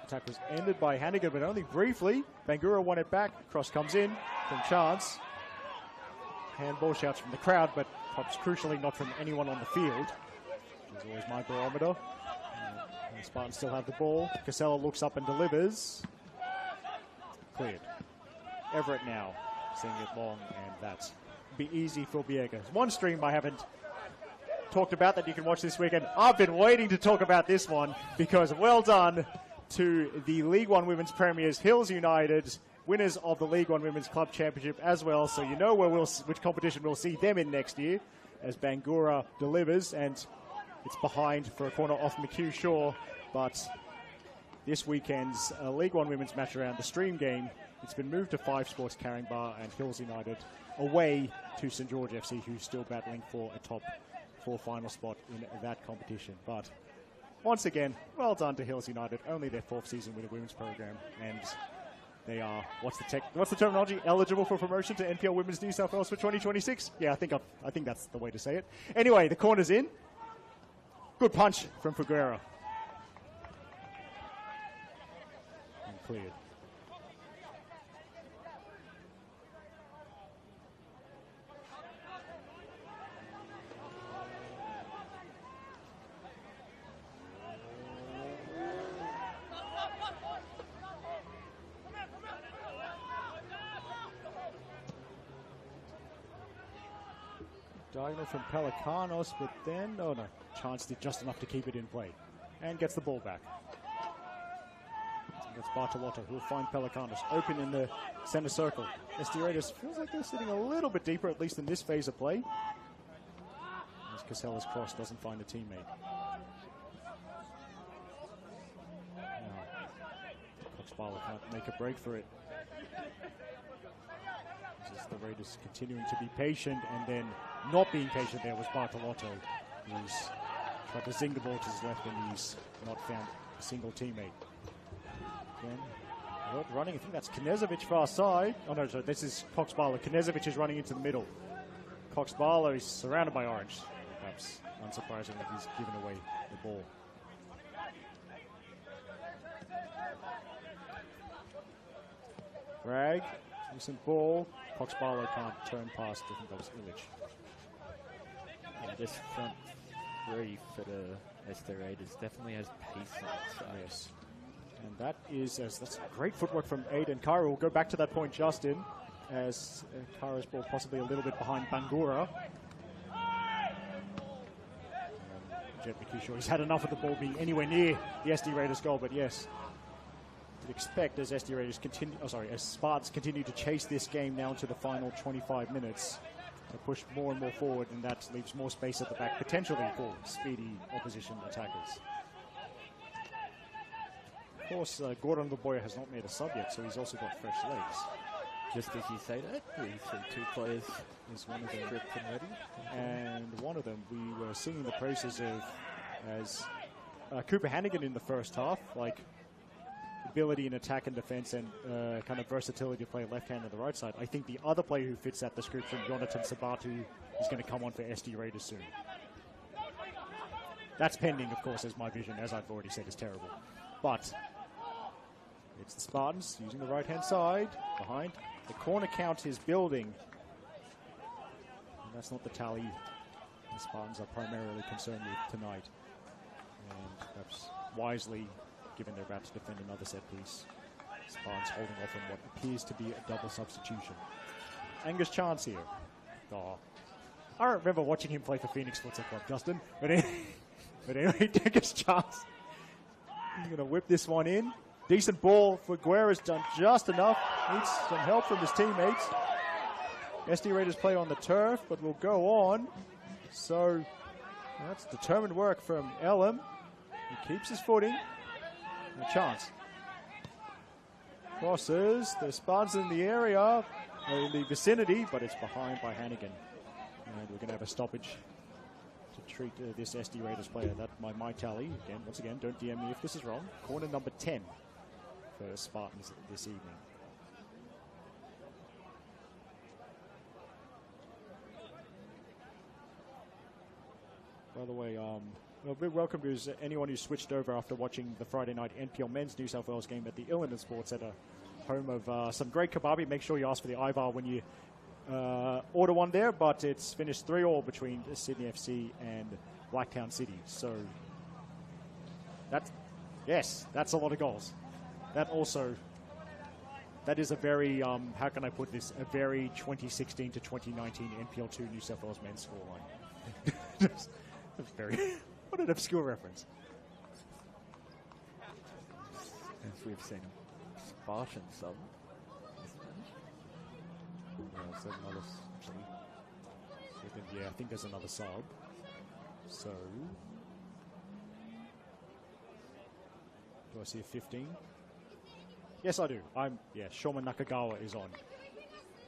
attack was ended by Hannigan, but only briefly. Bangura won it back. Cross comes in from Chance. Handball shouts from the crowd, but perhaps crucially not from anyone on the field, which is always my barometer. The Spartans still have the ball. Casella looks up and delivers. Cleared. Everett now seeing it long, and that's be easy for Viega. One stream I haven't talked about that you can watch this weekend. I've been waiting to talk about this one because well done to the League One Women's Premiers, Hills United, winners of the League One Women's Club Championship as well. So you know which competition we'll see them in next year as Bangura delivers, and it's behind for a corner off McHugh Shaw. But this weekend's League One Women's match around the stream game It's been moved to 5 spots, Caringbah and Hills United, away to St George FC, who's still battling for a top 4 final spot in that competition. But once again, well done to Hills United. Only their 4th season with a women's program, and they are, what's the terminology? Eligible for promotion to NPL Women's New South Wales for 2026? Yeah, I think that's the way to say it. Anyway, the corner's in. Good punch from Figueroa. And cleared. Diagonal from Pelicanos, but then, oh no, Chance did just enough to keep it in play. And gets the ball back. That's Bartolotto, who will find Pelicanos open in the center circle. SD Raiders feels like they're sitting a little bit deeper, at least in this phase of play. As Casella's cross doesn't find a teammate. Cox-Barlow can't make a break for it. This is the Raiders continuing to be patient, and then not being patient there was Bartolotto, who's tried to zing the ball to his left, and he's not found a single teammate. Again, running, I think that's Knezovic far side. Oh no, sorry, this is Cox-Barlow. Knezovic is running into the middle. Cox-Barlow is surrounded by orange. Perhaps unsurprisingly, he's given away the ball. Bragg, decent ball. Cox-Barlow can't turn past, I think that was Illich. Yeah, this front three for the SD Raiders definitely has pace on its side. Yes. And that's great footwork from Aiden Kara. We'll go back to that point, Justin, as Kara's ball possibly a little bit behind Bangura. Jet McKeeshaw, he's had enough of the ball being anywhere near the SD Raiders goal, but yes, you'd expect as SD Raiders continue, as Spartans continue to chase this game now into the final 25 minutes, to push more and more forward, and that leaves more space at the back, potentially for speedy opposition attackers. Of course, Gordon Laboya has not made a sub yet, so he's also got fresh legs. Just as you say that, we see 2 players Is one of them gripped and ready. And one of them, we were seeing the process of as Cooper Hannigan in the first half, like ability in attack and defense, and kind of versatility to play left hand and the right side. I think the other player who fits that description, Jonathan Sabatu, is going to come on for SD Raiders soon. That's pending, of course, as my vision, as I've already said, is terrible. But it's the Spartans using the right-hand side behind. The corner count is building. And that's not the tally the Spartans are primarily concerned with tonight. And perhaps wisely, given they're about to defend another set piece, Spartans holding off on what appears to be a double substitution. Angus Chance here. Oh, I don't remember watching him play for Phoenix Futsal Club, Justin. But anyway, Angus Chance. He's going to whip this one in. Decent ball for Guerra's done just enough. Needs some help from his teammates. SD Raiders play on the turf, but will go on. So that's determined work from Elam. He keeps his footing. A chance. Crosses. The Spartans in the area, in the vicinity, but it's behind by Hannigan. And we're going to have a stoppage to treat this SD Raiders player. That's my tally. Again, once again, don't DM me if this is wrong. Corner number 10 for Spartans this evening. By the way, a big welcome to anyone who switched over after watching the Friday night NPL Men's New South Wales game at the Illinois Sports Centre, home of some great kebabi. Make sure you ask for the Ivar when you order one there, but it's finished 3-3 between Sydney FC and Blacktown City. So that's a lot of goals. That is a very, how can I put this, a very 2016 to 2019 NPL2 New South Wales men's scoreline. That's very, what an obscure reference. As we've seen Spartan sub. Yeah, I think there's another sub. So, do I see a 15? Yes, I do. Shoma Nakagawa is on.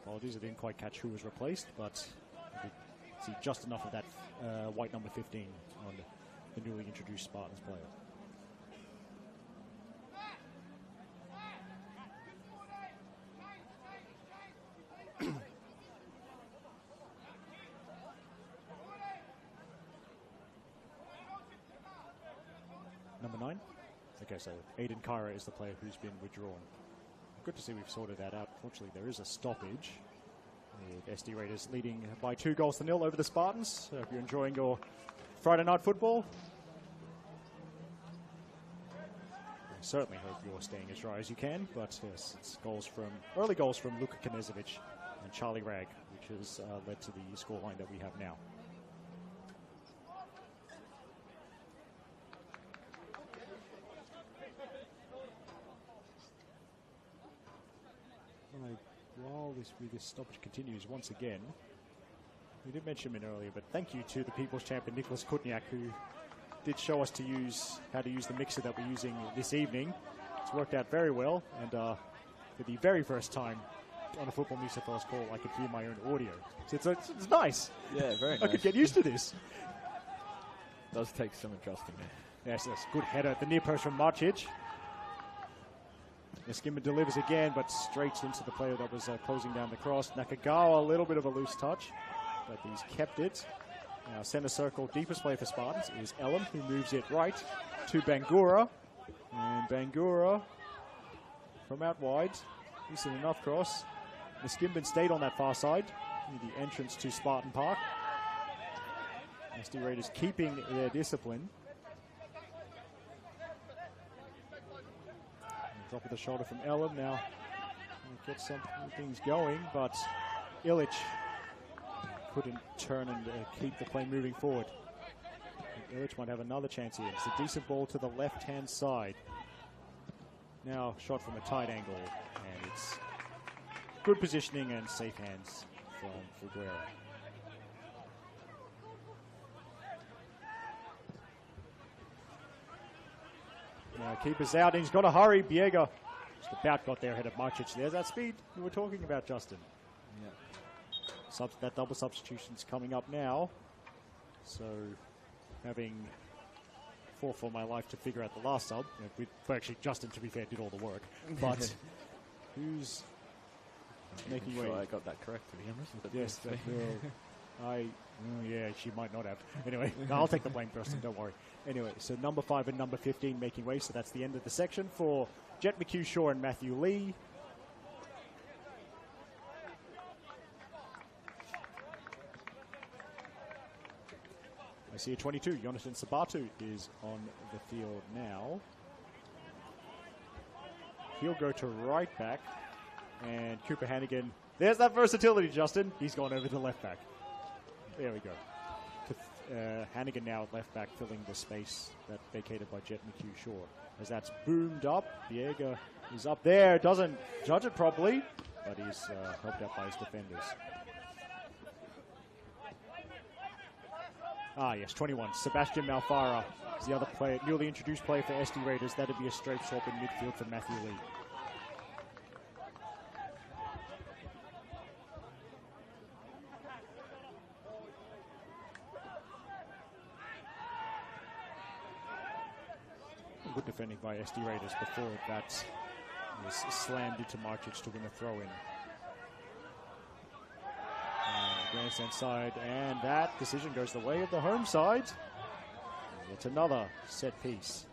Apologies, I didn't quite catch who was replaced, but I did see just enough of that white number 15 on the newly introduced Spartans player. Number 9. Okay, so Aiden Kyra is the player who's been withdrawn. Good to see we've sorted that out. Fortunately, there is a stoppage. With SD Raiders leading by 2-0 over the Spartans. Hope you're enjoying your Friday night football. I certainly hope you're staying as dry as you can, but yes, it's early goals from Luka Knezovic and Charlie Ragg, which has led to the scoreline that we have now. While this stoppage continues once again, we did mention him earlier, but thank you to the People's Champion Nicholas Kutniak, who did show us how to use the mixer that we're using this evening. It's worked out very well, and for the very first time on a Football Music Fellas call, I could hear my own audio. So it's nice. Yeah, very nice. I could get used to this. Does take some adjusting. Yes, good header at the near post from Marcic. Skimmer delivers again, but straight into the player that was closing down the cross. Nakagawa, a little bit of a loose touch, but he's kept it. Now, center circle, deepest player for Spartans is Elam, who moves it right to Bangura. And Bangura from out wide. Decent enough cross. Niskimbin stayed on that far side, near the entrance to Spartan Park. SD Raiders keeping their discipline. Drop of the shoulder from Elam. Now get some things going, but Illich couldn't turn and keep the play moving forward. Illich might have another chance here. It's a decent ball to the left-hand side. Now shot from a tight angle, and it's good positioning and safe hands from Figueroa. Keeper's out, and he's got to hurry. Biega just about got there ahead of Marcic. There's that speed we were talking about, Justin. Yeah. That double substitution's coming up now. So, having fought for my life to figure out the last sub, actually, Justin, to be fair, did all the work. But who's making way? I got that correct, to be honest. But yes, that will. Yeah, she might not have. Anyway, I'll take the blame first, don't worry. Anyway, so number 5 and number 15 making way, so that's the end of the section for Jet McHugh Shaw and Matthew Lee. I see a 22, Jonathan Sabatu is on the field now. He'll go to right back, and Cooper Hannigan, there's that versatility, Justin. He's gone over to left back. There we go. Hannigan now at left back, filling the space that vacated by Jet McHugh Shaw. As that's boomed up, Biega is up there, doesn't judge it properly, but he's helped out by his defenders. Yes, 21. Sebastian Malfara is the other player, newly introduced player for SD Raiders. That'd be a straight swap in midfield for Matthew Lee. Good defending by SD Raiders before that was slammed into Marcic to win a throw-in. Grandstand side, and that decision goes the way of the home side. It's another set piece.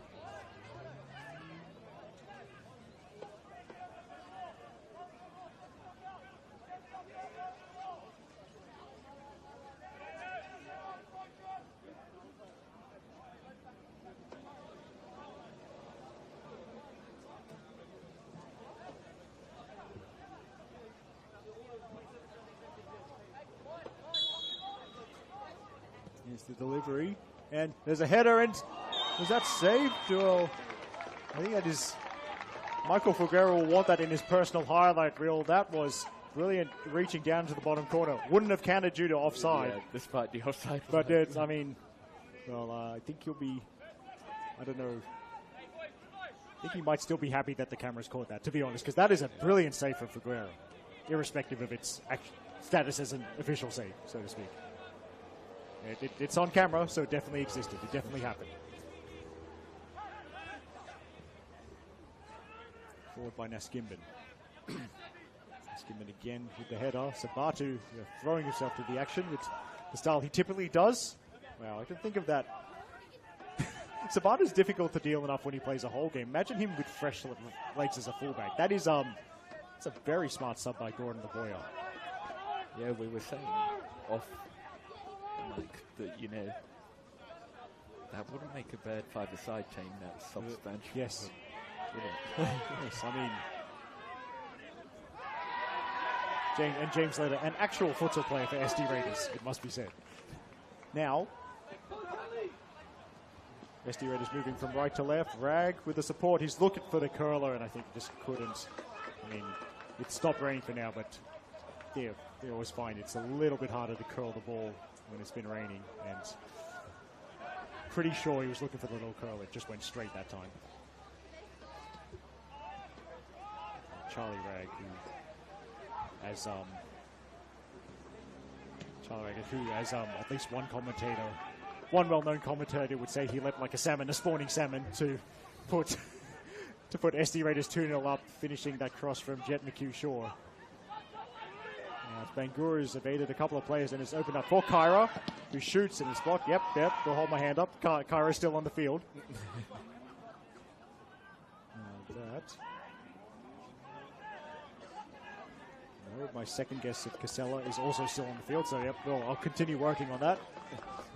The delivery, and there's a header, and was that saved? Well, I think that is Michael Figueroa will want that in his personal highlight reel. That was brilliant, reaching down to the bottom corner. Wouldn't have counted due to offside. Yeah, despite the offside. But it's, I mean, well, I think he'll be, I don't know. I think he might still be happy that the cameras caught that, to be honest, because that is a brilliant save from Figueroa, irrespective of its status as an official save, so to speak. It's on camera, so it definitely existed. It definitely happened. Forward by Naskimban. Naskimban again with the header. Sabatu throwing himself to the action with the style he typically does. Wow, I can think of that. Sabatu's difficult to deal enough when he plays a whole game. Imagine him with fresh legs as a fullback. That is it's a very smart sub by Gordon the Boyer. Yeah, we were saying off like that, you know, that wouldn't make a bad five-a-side team. That's substantial. Yes. Yes, I mean, James Leder, an actual futsal player for SD Raiders, it must be said. Now, SD Raiders moving from right to left. Rag with the support. He's looking for the curler, and I think just couldn't. I mean, it stopped raining for now, but they always find it's a little bit harder to curl the ball when it's been raining, and pretty sure he was looking for the little curl. It just went straight that time. Charlie Rag, who as at least one well-known commentator would say he leapt like a spawning salmon to put SD Raiders 2-0 up, finishing that cross from Jet McHugh Shaw. Bangura's evaded a couple of players and it's opened up for Kyra, who shoots and it's blocked. Yep, they'll hold my hand up. Kyra's still on the field. My second guess of Casella is also still on the field, so yep, well, I'll continue working on that.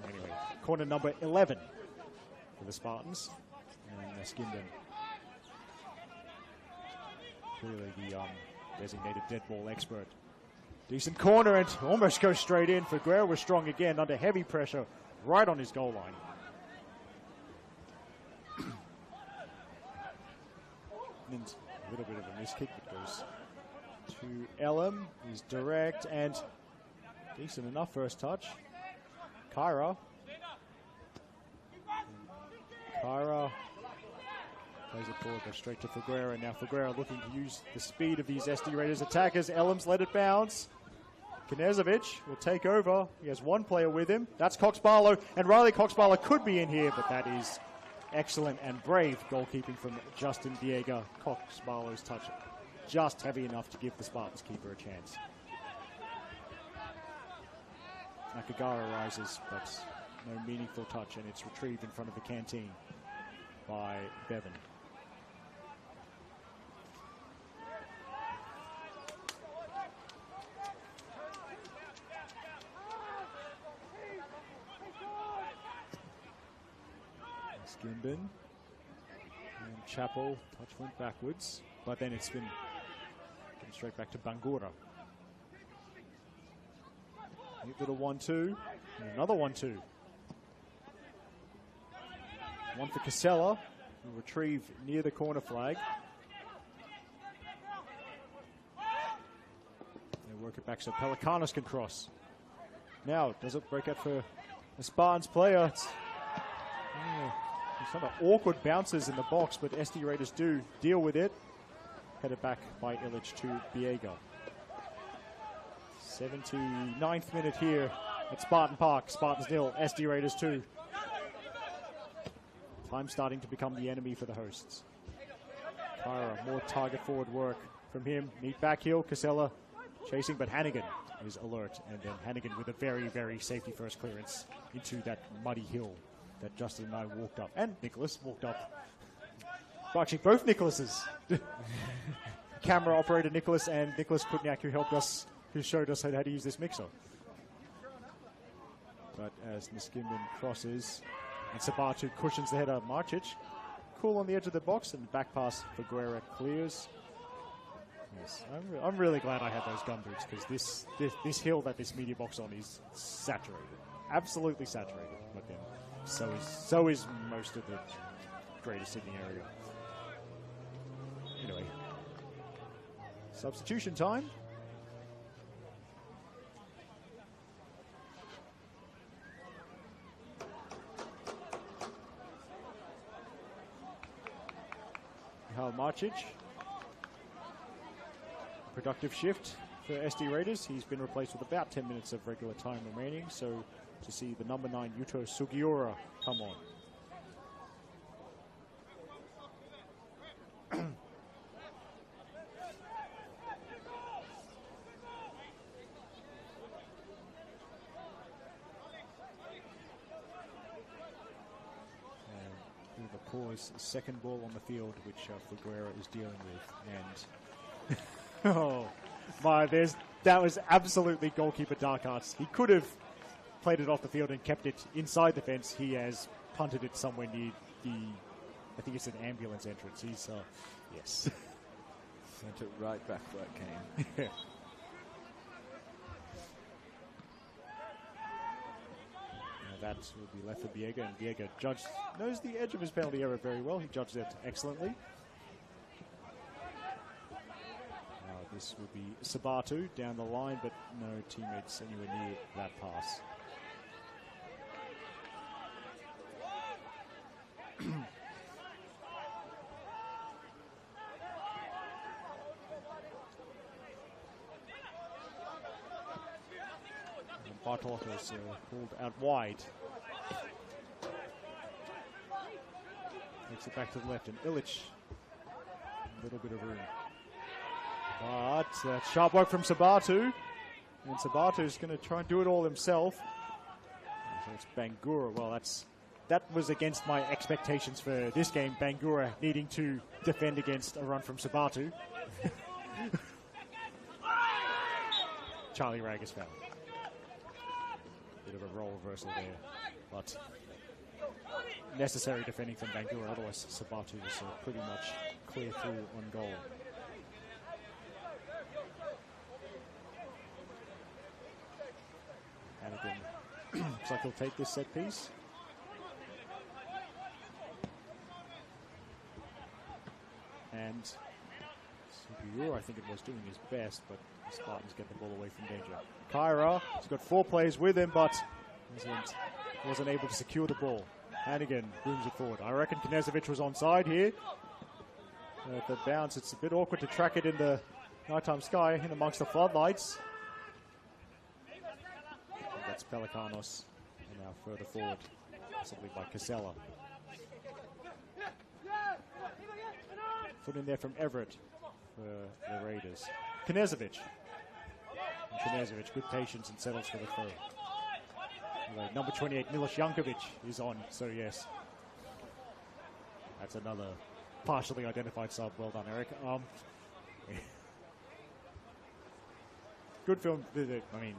Anyway, corner number 11 for the Spartans. And Skindon, clearly the designated dead ball expert. Decent corner and almost goes straight in. Figueroa was strong again under heavy pressure right on his goal line. And a little bit of a miss kick that goes to Elam. He's direct and decent enough first touch. Kyra plays it forward, goes straight to Figueroa. Now Figueroa looking to use the speed of these SD Raiders attackers. Elam's let it bounce. Knezovic will take over. He has one player with him. That's Cox Barlow, and Riley Cox Barlow could be in here, but that is excellent and brave goalkeeping from Justin Diego. Cox Barlow's touch just heavy enough to give the Spartans keeper a chance. Nakagara rises, but no meaningful touch, and it's retrieved in front of the canteen by Bevan. Skimbin and Chappell, touch went backwards, but then it's been straight back to Bangura. Neat little 1-2, and another 1-2. One for Casella, who retrieve near the corner flag. They work it back so Pelikanos can cross. Now, does it break out for the Spartans player? Some awkward bounces in the box, but SD Raiders do deal with it. Headed back by Illich to Biega. 79th minute here at Spartan Park. Spartans 0, SD Raiders 2. Time starting to become the enemy for the hosts. Kyra, more target forward work from him. Neat back heel, Casella chasing, but Hannigan is alert. And then Hannigan with a very, very safety first clearance into that muddy hill that Justin and I walked up, and Nicholas walked up. Well, actually, both Nicholases. Camera operator Nicholas and Nicholas Kutniak, who helped us, who showed us how to use this mixer. But as Niskimban crosses, and Sabatu cushions the header, Marcic, cool on the edge of the box, and back pass for Guerra clears. Yes, I'm really glad I had those gumboots, because this hill that this media box on is saturated, absolutely saturated. But then so is most of the Greater Sydney area. Anyway, substitution time. Mihal Marcic. Productive shift for SD Raiders. He's been replaced with about 10 minutes of regular time remaining. So to see the number 9 Yuto Sugiura come on. Pause, second ball on the field, which Figueroa is dealing with, and oh my, that was absolutely goalkeeper dark arts. He could have played it off the field and kept it inside the fence. He has punted it somewhere near I think it's an ambulance entrance. He's yes, sent it right back where it came. That will be left for Biega, and Biega knows the edge of his penalty area very well. He judged it excellently. Now this would be Sabatu down the line, but no teammates anywhere near that pass. Bartolok is pulled out wide. Takes it back to the left, and Illich, a little bit of room. But sharp work from Sabatu, and Sabatu's going to try and do it all himself. So it's Bangura. Well, that was against my expectations for this game. Bangura needing to defend against a run from Sabatu. Charlie Rag is fouled. Bit of a role reversal there, but necessary defending from Bangura, otherwise Sabatu was pretty much clear through on goal. Hannigan looks like he'll take this set piece. And Sugiura, I think it was, doing his best, but the Spartans get the ball away from danger. Kyra, he's got 4 players with him, but wasn't able to secure the ball. Hannigan booms it forward. I reckon Knezovic was onside here. At the bounce, it's a bit awkward to track it in the nighttime sky in amongst the floodlights. And that's Pelikanos, and now further forward, possibly by Casella. Foot in there from Everett for the Raiders. Knezovic. Knezovic, good patience and settles for the throw. Anyway, number 28, Milos Jankovic is on, so yes. That's another partially identified sub. Well done, Eric. Good film. I mean,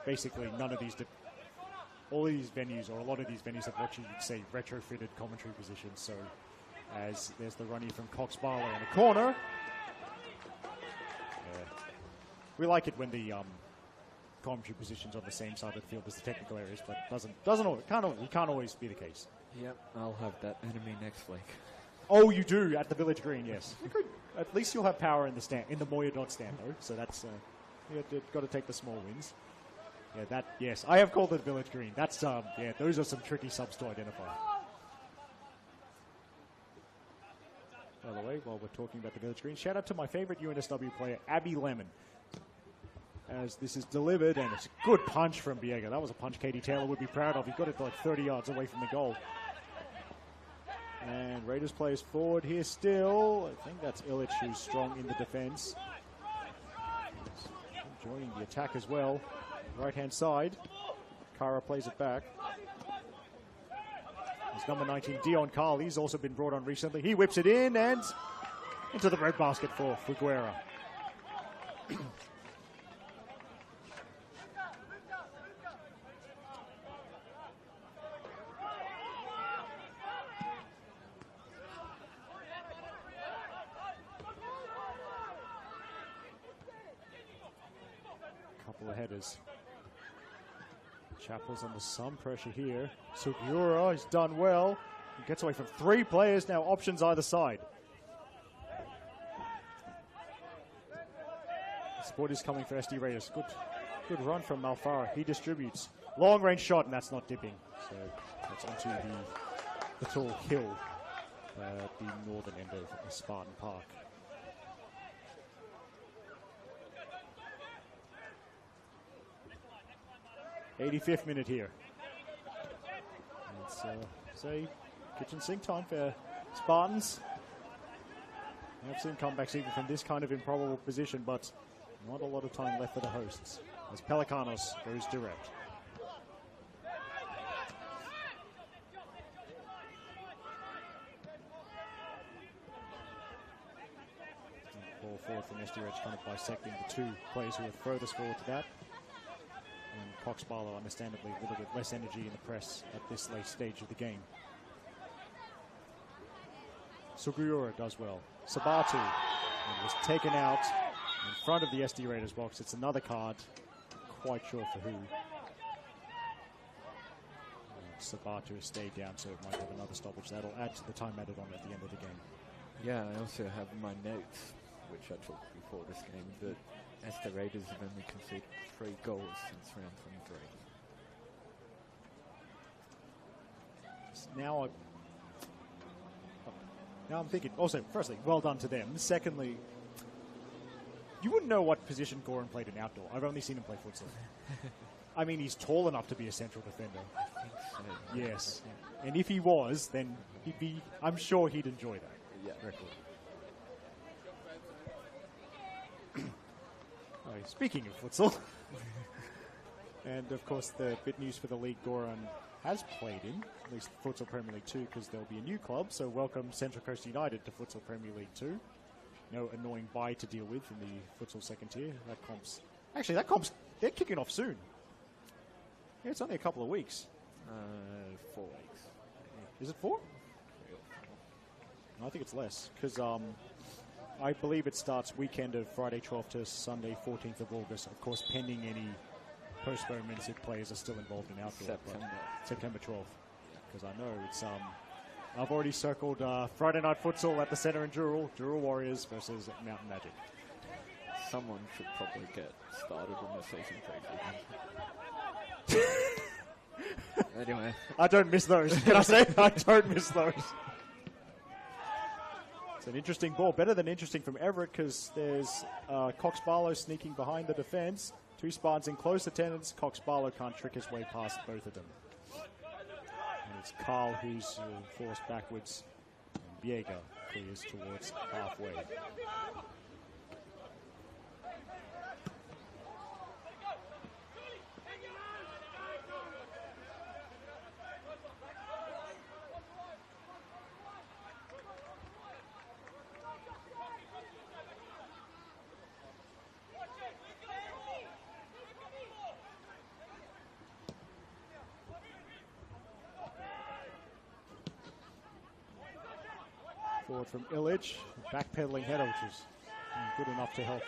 basically none of these, all of these venues, or a lot of these venues have what you would say retrofitted commentary positions. So as there's the run here from Cox Barlow in the corner. We like it when the commentary positions on the same side of the field as the technical areas, but can't always be the case. Yep, I'll have that enemy next week. Oh, you do at the Village Green, yes. At least you'll have power in the stand, in the Moya Dot stand, though. So that's you've got to take the small wins. Yeah, yes, I have called it Village Green. That's those are some tricky subs to identify. By the way, while we're talking about the Village Green, shout out to my favorite UNSW player, Abby Lemon. As this is delivered, and it's a good punch from Biega. That was a punch Katie Taylor would be proud of. He got it like 30 yards away from the goal. And Raiders players forward here still. I think that's Illich who's strong in the defense. Joining the attack as well. Right-hand side. Kara plays it back. There's number 19, Dion Carl. He's also been brought on recently. He whips it in and into the red basket for Figueroa. Couple of headers. Chappell's under some pressure here. Sugiura has done well. He gets away from 3 players now. Options either side. Support is coming for SD Raiders. Good run from Malfara. He distributes. Long range shot, and that's not dipping. So that's onto the tall hill the northern end of Spartan Park. '85th minute here. It's say kitchen sink time for Spartans. I've seen comebacks even from this kind of improbable position, but not a lot of time left for the hosts as Pelikanos goes direct. Ball forward from SDRH, kind of bisecting the two players who are furthest forward to that. And Cox Barlow, understandably, a little bit less energy in the press at this late stage of the game. Sugiura does well. Sabatu was taken out in front of the SD Raiders box. It's another card. Quite sure for who. Sabatu has stayed down, so it might have another stoppage. That'll add to the time added on at the end of the game. Yeah, I also have in my notes, which I took before this game, that SD Raiders have only conceded 3 goals since round 23. Now I'm thinking, also, firstly, well done to them. Secondly, you wouldn't know what position Goran played in outdoor. I've only seen him play futsal. I mean, he's tall enough to be a central defender. I think so. Yes. And if he was, then he'd be, I'm sure he'd enjoy that. Yeah. Record. Speaking of futsal, and of course the bit news for the league Goran has played in, at least Futsal Premier League 2, because there'll be a new club, so welcome Central Coast United to Futsal Premier League 2. No annoying bye to deal with in the futsal second tier. That comp's, they're kicking off soon. Yeah, it's only a couple of weeks. 4 weeks. Is it 4? No, I think it's less, because I believe it starts weekend of Friday 12th to Sunday 14th of August. Of course, pending any postponements if players are still involved in outdoor. September 12th. Because I know it's I've already circled Friday night futsal at the centre in Dural Warriors versus Mountain Magic. Someone should probably get started on the season 3. Anyway. I don't miss those. Can I say? I don't miss those. It's an interesting ball. Better than interesting from Everett, because there's Cox Barlow sneaking behind the defence. 2 Spartans in close attendance. Cox Barlow can't trick his way past both of them. And it's Carl who's forced backwards. And Biega clears towards halfway. Forward from Illich, backpedaling header, which is good enough to help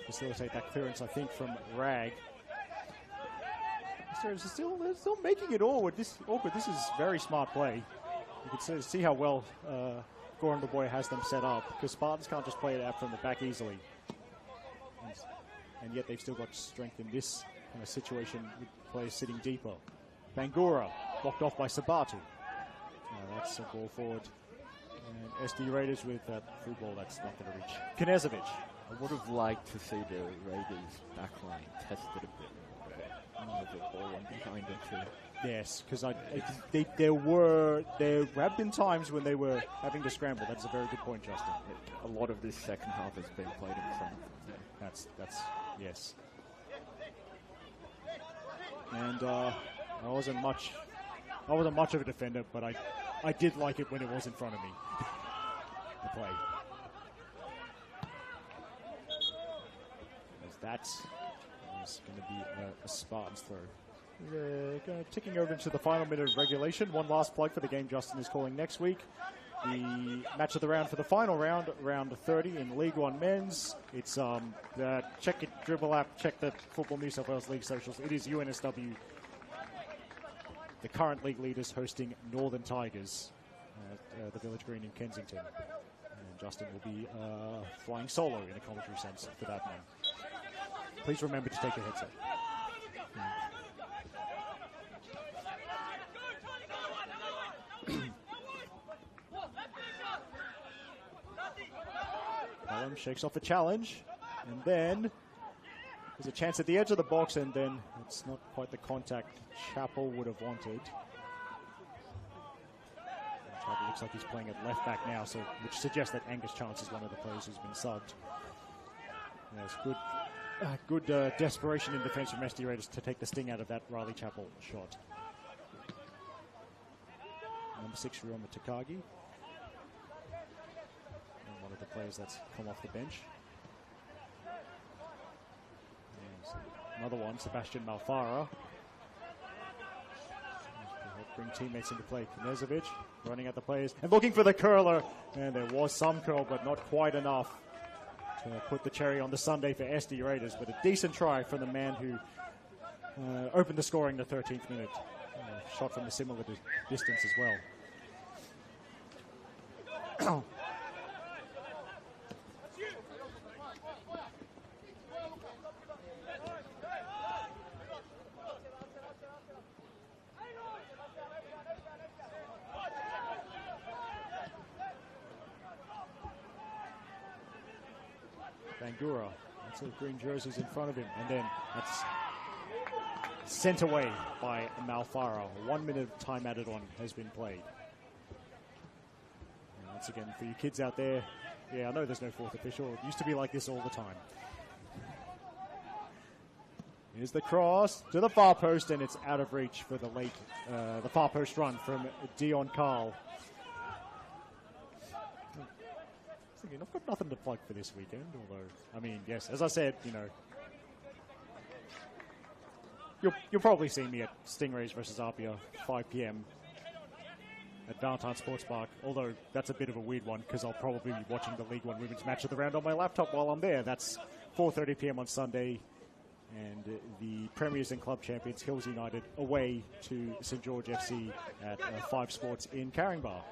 facilitate that clearance, I think, from Rag. They're still making it awkward. This is very smart play. You can see how well Goran the boy has them set up, because Spartans can't just play it out from the back easily. And yet they've still got strength in this kind of situation with players sitting deeper. Bangura blocked off by Sabatu. That's a ball forward. And SD Raiders with that through ball, that's not going to reach. Knezovic. I would have liked to see the Raiders backline tested a bit more. With the ball on behind it too. Yes, because there have been times when they were having to scramble. That's a very good point, Justin. A lot of this second half has been played in front of them. That's yes. And I wasn't much of a defender, but I did like it when it was in front of me. The play. As that is going to be a Spartans throw. Ticking over into the final minute of regulation. One last plug for the game Justin is calling next week. The match of the round for the final round, round 30 in League One Men's. It's check it, Dribble app, check the Football New South Wales League socials. It is UNSW, the current league leaders, hosting Northern Tigers at the Village Green in Kensington. And Justin will be flying solo in a commentary sense for that one. Please remember to take your headset. shakes off the challenge, and then there's a chance at the edge of the box, and then it's not quite the contact Chappell would have wanted. Chappell looks like he's playing at left back now, so which suggests that Angus Chance is one of the players who's been subbed. Yeah, it's good desperation in defence from SD Raiders to take the sting out of that Riley Chappell shot. Number 6, Ryoma Takagi. And one of the players that's come off the bench. Another one, Sebastian Malfara. Bring teammates into play. Knezovic running at the players and looking for the curler. And there was some curl, but not quite enough to put the cherry on the sundae for SD Raiders. But a decent try from the man who opened the scoring the 13th minute. Shot from a similar distance as well. Bangura, that's the green jerseys in front of him, and then that's sent away by Malfara. 1 minute of time added on has been played. And once again, for you kids out there, yeah, I know there's no fourth official. It used to be like this all the time. Here's the cross to the far post, and it's out of reach for the far post run from Dion Carl. I've got nothing to plug for this weekend, although, I mean, yes, as I said, you know, you'll probably see me at Stingrays versus Apia, 5 p.m. at Blacktown Sports Park, although that's a bit of a weird one because I'll probably be watching the League One Women's Match of the Round on my laptop while I'm there. That's 4:30 p.m. on Sunday, and the Premiers and Club Champions Hills United away to St. George FC at 5 Sports in Caringbah.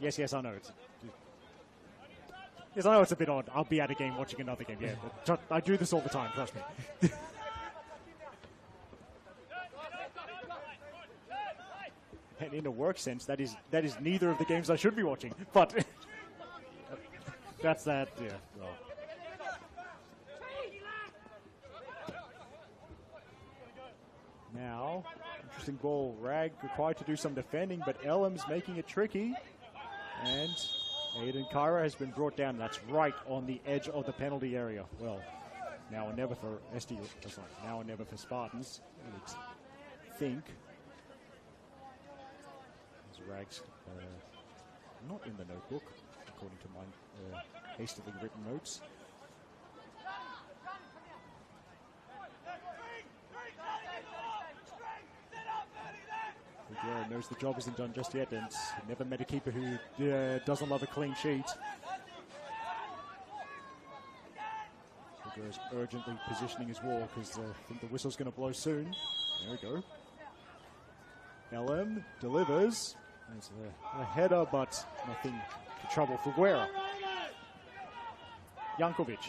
Yes, I know. Yes, I know it's a bit odd. I'll be at a game watching another game. Yeah, I do this all the time, trust me. And in a work sense, that is neither of the games I should be watching. But that's that. Yeah. Well. Now, interesting ball. Rag required to do some defending, but Elam's making it tricky. And Aiden Kyra has been brought down. That's right on the edge of the penalty area. Well, now or never for SD. Sorry, now or never for Spartans. I would think. There's Rags not in the notebook, according to my hastily written notes. Figueroa knows the job isn't done just yet, and never met a keeper who doesn't love a clean sheet. Figueroa's urgently positioning his wall because I think the whistle's going to blow soon. There we go. Elam delivers. There's a header, but nothing to trouble Figueroa. Jankovic,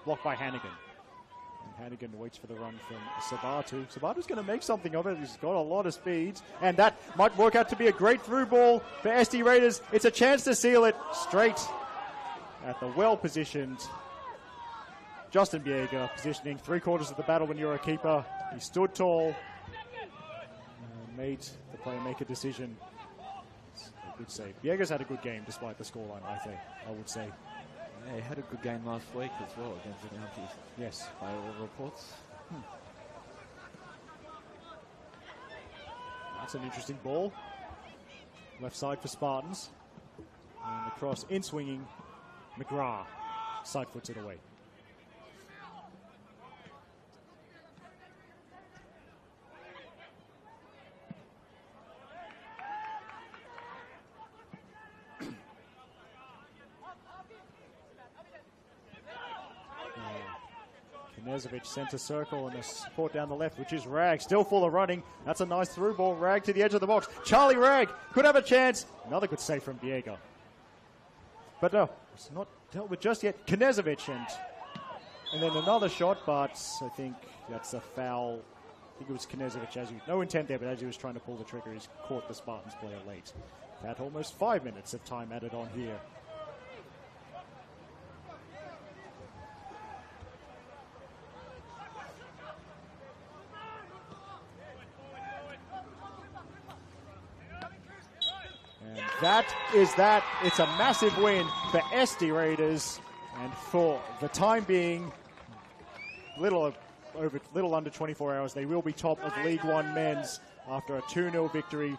blocked by Hannigan. And Hannigan waits for the run from Sabatu. Sabatu's going to make something of it. He's got a lot of speed. And that might work out to be a great through ball for SD Raiders. It's a chance to seal it straight at the well-positioned Justin Biega, positioning 3/4 of the battle when you're a keeper. He stood tall, made the player make a decision. It's a good save. Biega's had a good game despite the scoreline, I would say. Yeah, he had a good game last week as well against the Counties. Yes. By all reports. That's an interesting ball. Left side for Spartans. And the cross in swinging. McGrath side foots it away. Knezovic centre circle and a support down the left, which is Rag, still full of running. That's a nice through ball. Rag to the edge of the box. Charlie Rag could have a chance. Another good save from Biega. But no, it's not dealt with just yet. Knezovic and then another shot, but I think that's a foul. I think it was Knezovic. No intent there, but as he was trying to pull the trigger, he's caught the Spartans player late. That almost 5 minutes of time added on here. And that is that. It's a massive win for SD Raiders. And for the time being, little under 24 hours, they will be top of League One men's after a 2-0 victory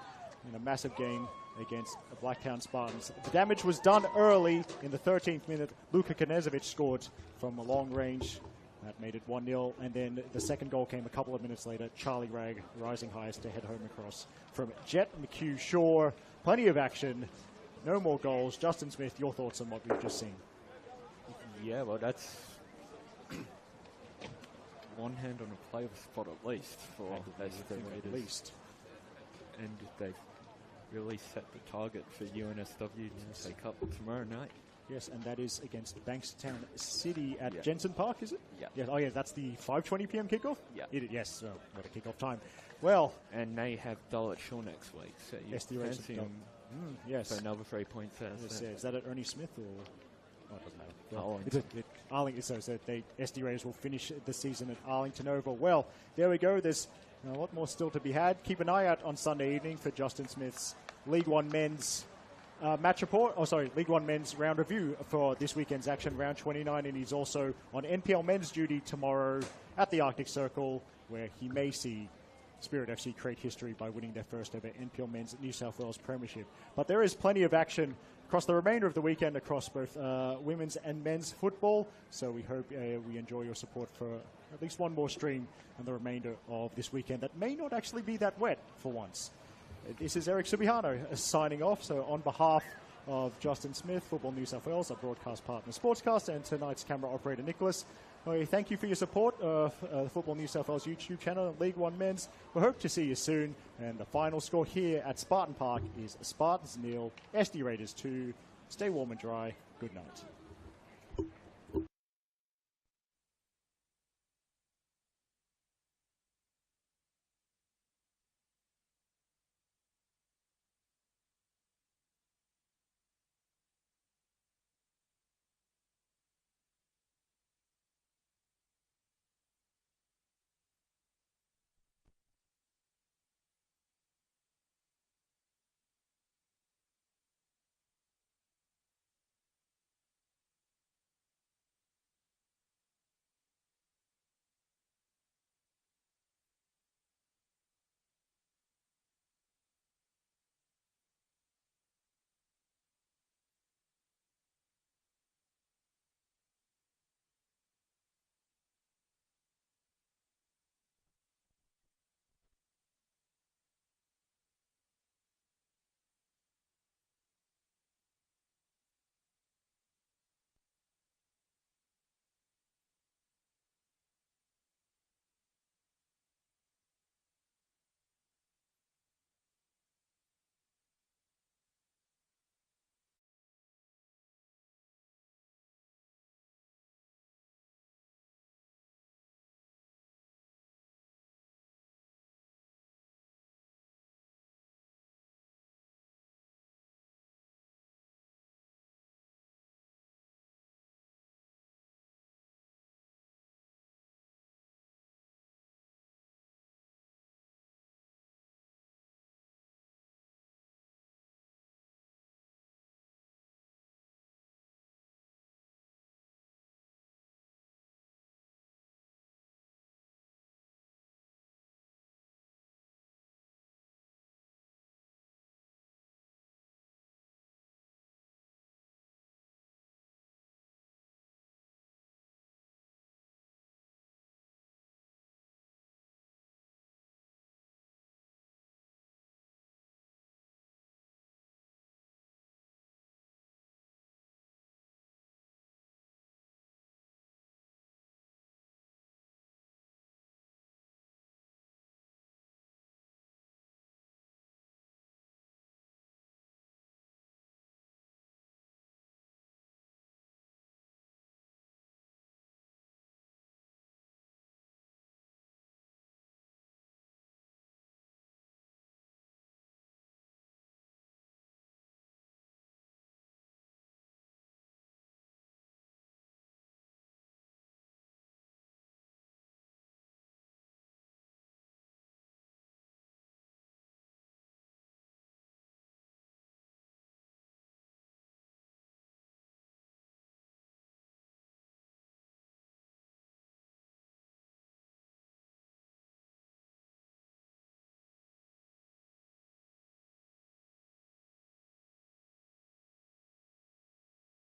in a massive game against the Blacktown Spartans. The damage was done early in the 13th minute. Luka Knezovic scored from a long range. That made it 1-0. And then the second goal came a couple of minutes later. Charlie Ragg rising highest to head home across from Jet McHugh Shaw. Plenty of action. No more goals. Justin Smith, your thoughts on what we've just seen? Yeah, well, that's one hand on a playoff spot at least for SD Raiders. At least. And they've really set the target for UNSW to take up tomorrow night. Yes, and that is against Bankstown City at Yeah. Jensen Park, is it? Yeah. Yes. Oh, yeah, that's the 5:20 p.m. kickoff? Yeah. Yes, well, what a kickoff time. Well, And they have Dulwich Shaw next week, so you SD Raiders fancy have them yes. for another 3 points out. Yes, is that at Ernie Smith or? Oh, it doesn't matter. Arlington. Arlington, so SD Raiders will finish the season at Arlington Oval. Well, there we go. There's a lot more still to be had. Keep an eye out on Sunday evening for Justin Smith's League One men's match report. League One men's round review for this weekend's action, round 29, and he's also on NPL men's duty tomorrow at the Arctic Circle, where he may see Spirit FC create history by winning their first ever NPL men's New South Wales Premiership. But there is plenty of action across the remainder of the weekend across both women's and men's football. So we hope we enjoy your support for at least one more stream and the remainder of this weekend that may not actually be that wet for once. This is Eric Subihano signing off. So on behalf of Justin Smith, Football New South Wales, our broadcast partner Sportscast, and tonight's camera operator Nicholas, thank you for your support of the Football New South Wales YouTube channel and League One Men's. We hope to see you soon. And the final score here at Spartan Park is Spartans 0, SD Raiders 2. Stay warm and dry. Good night.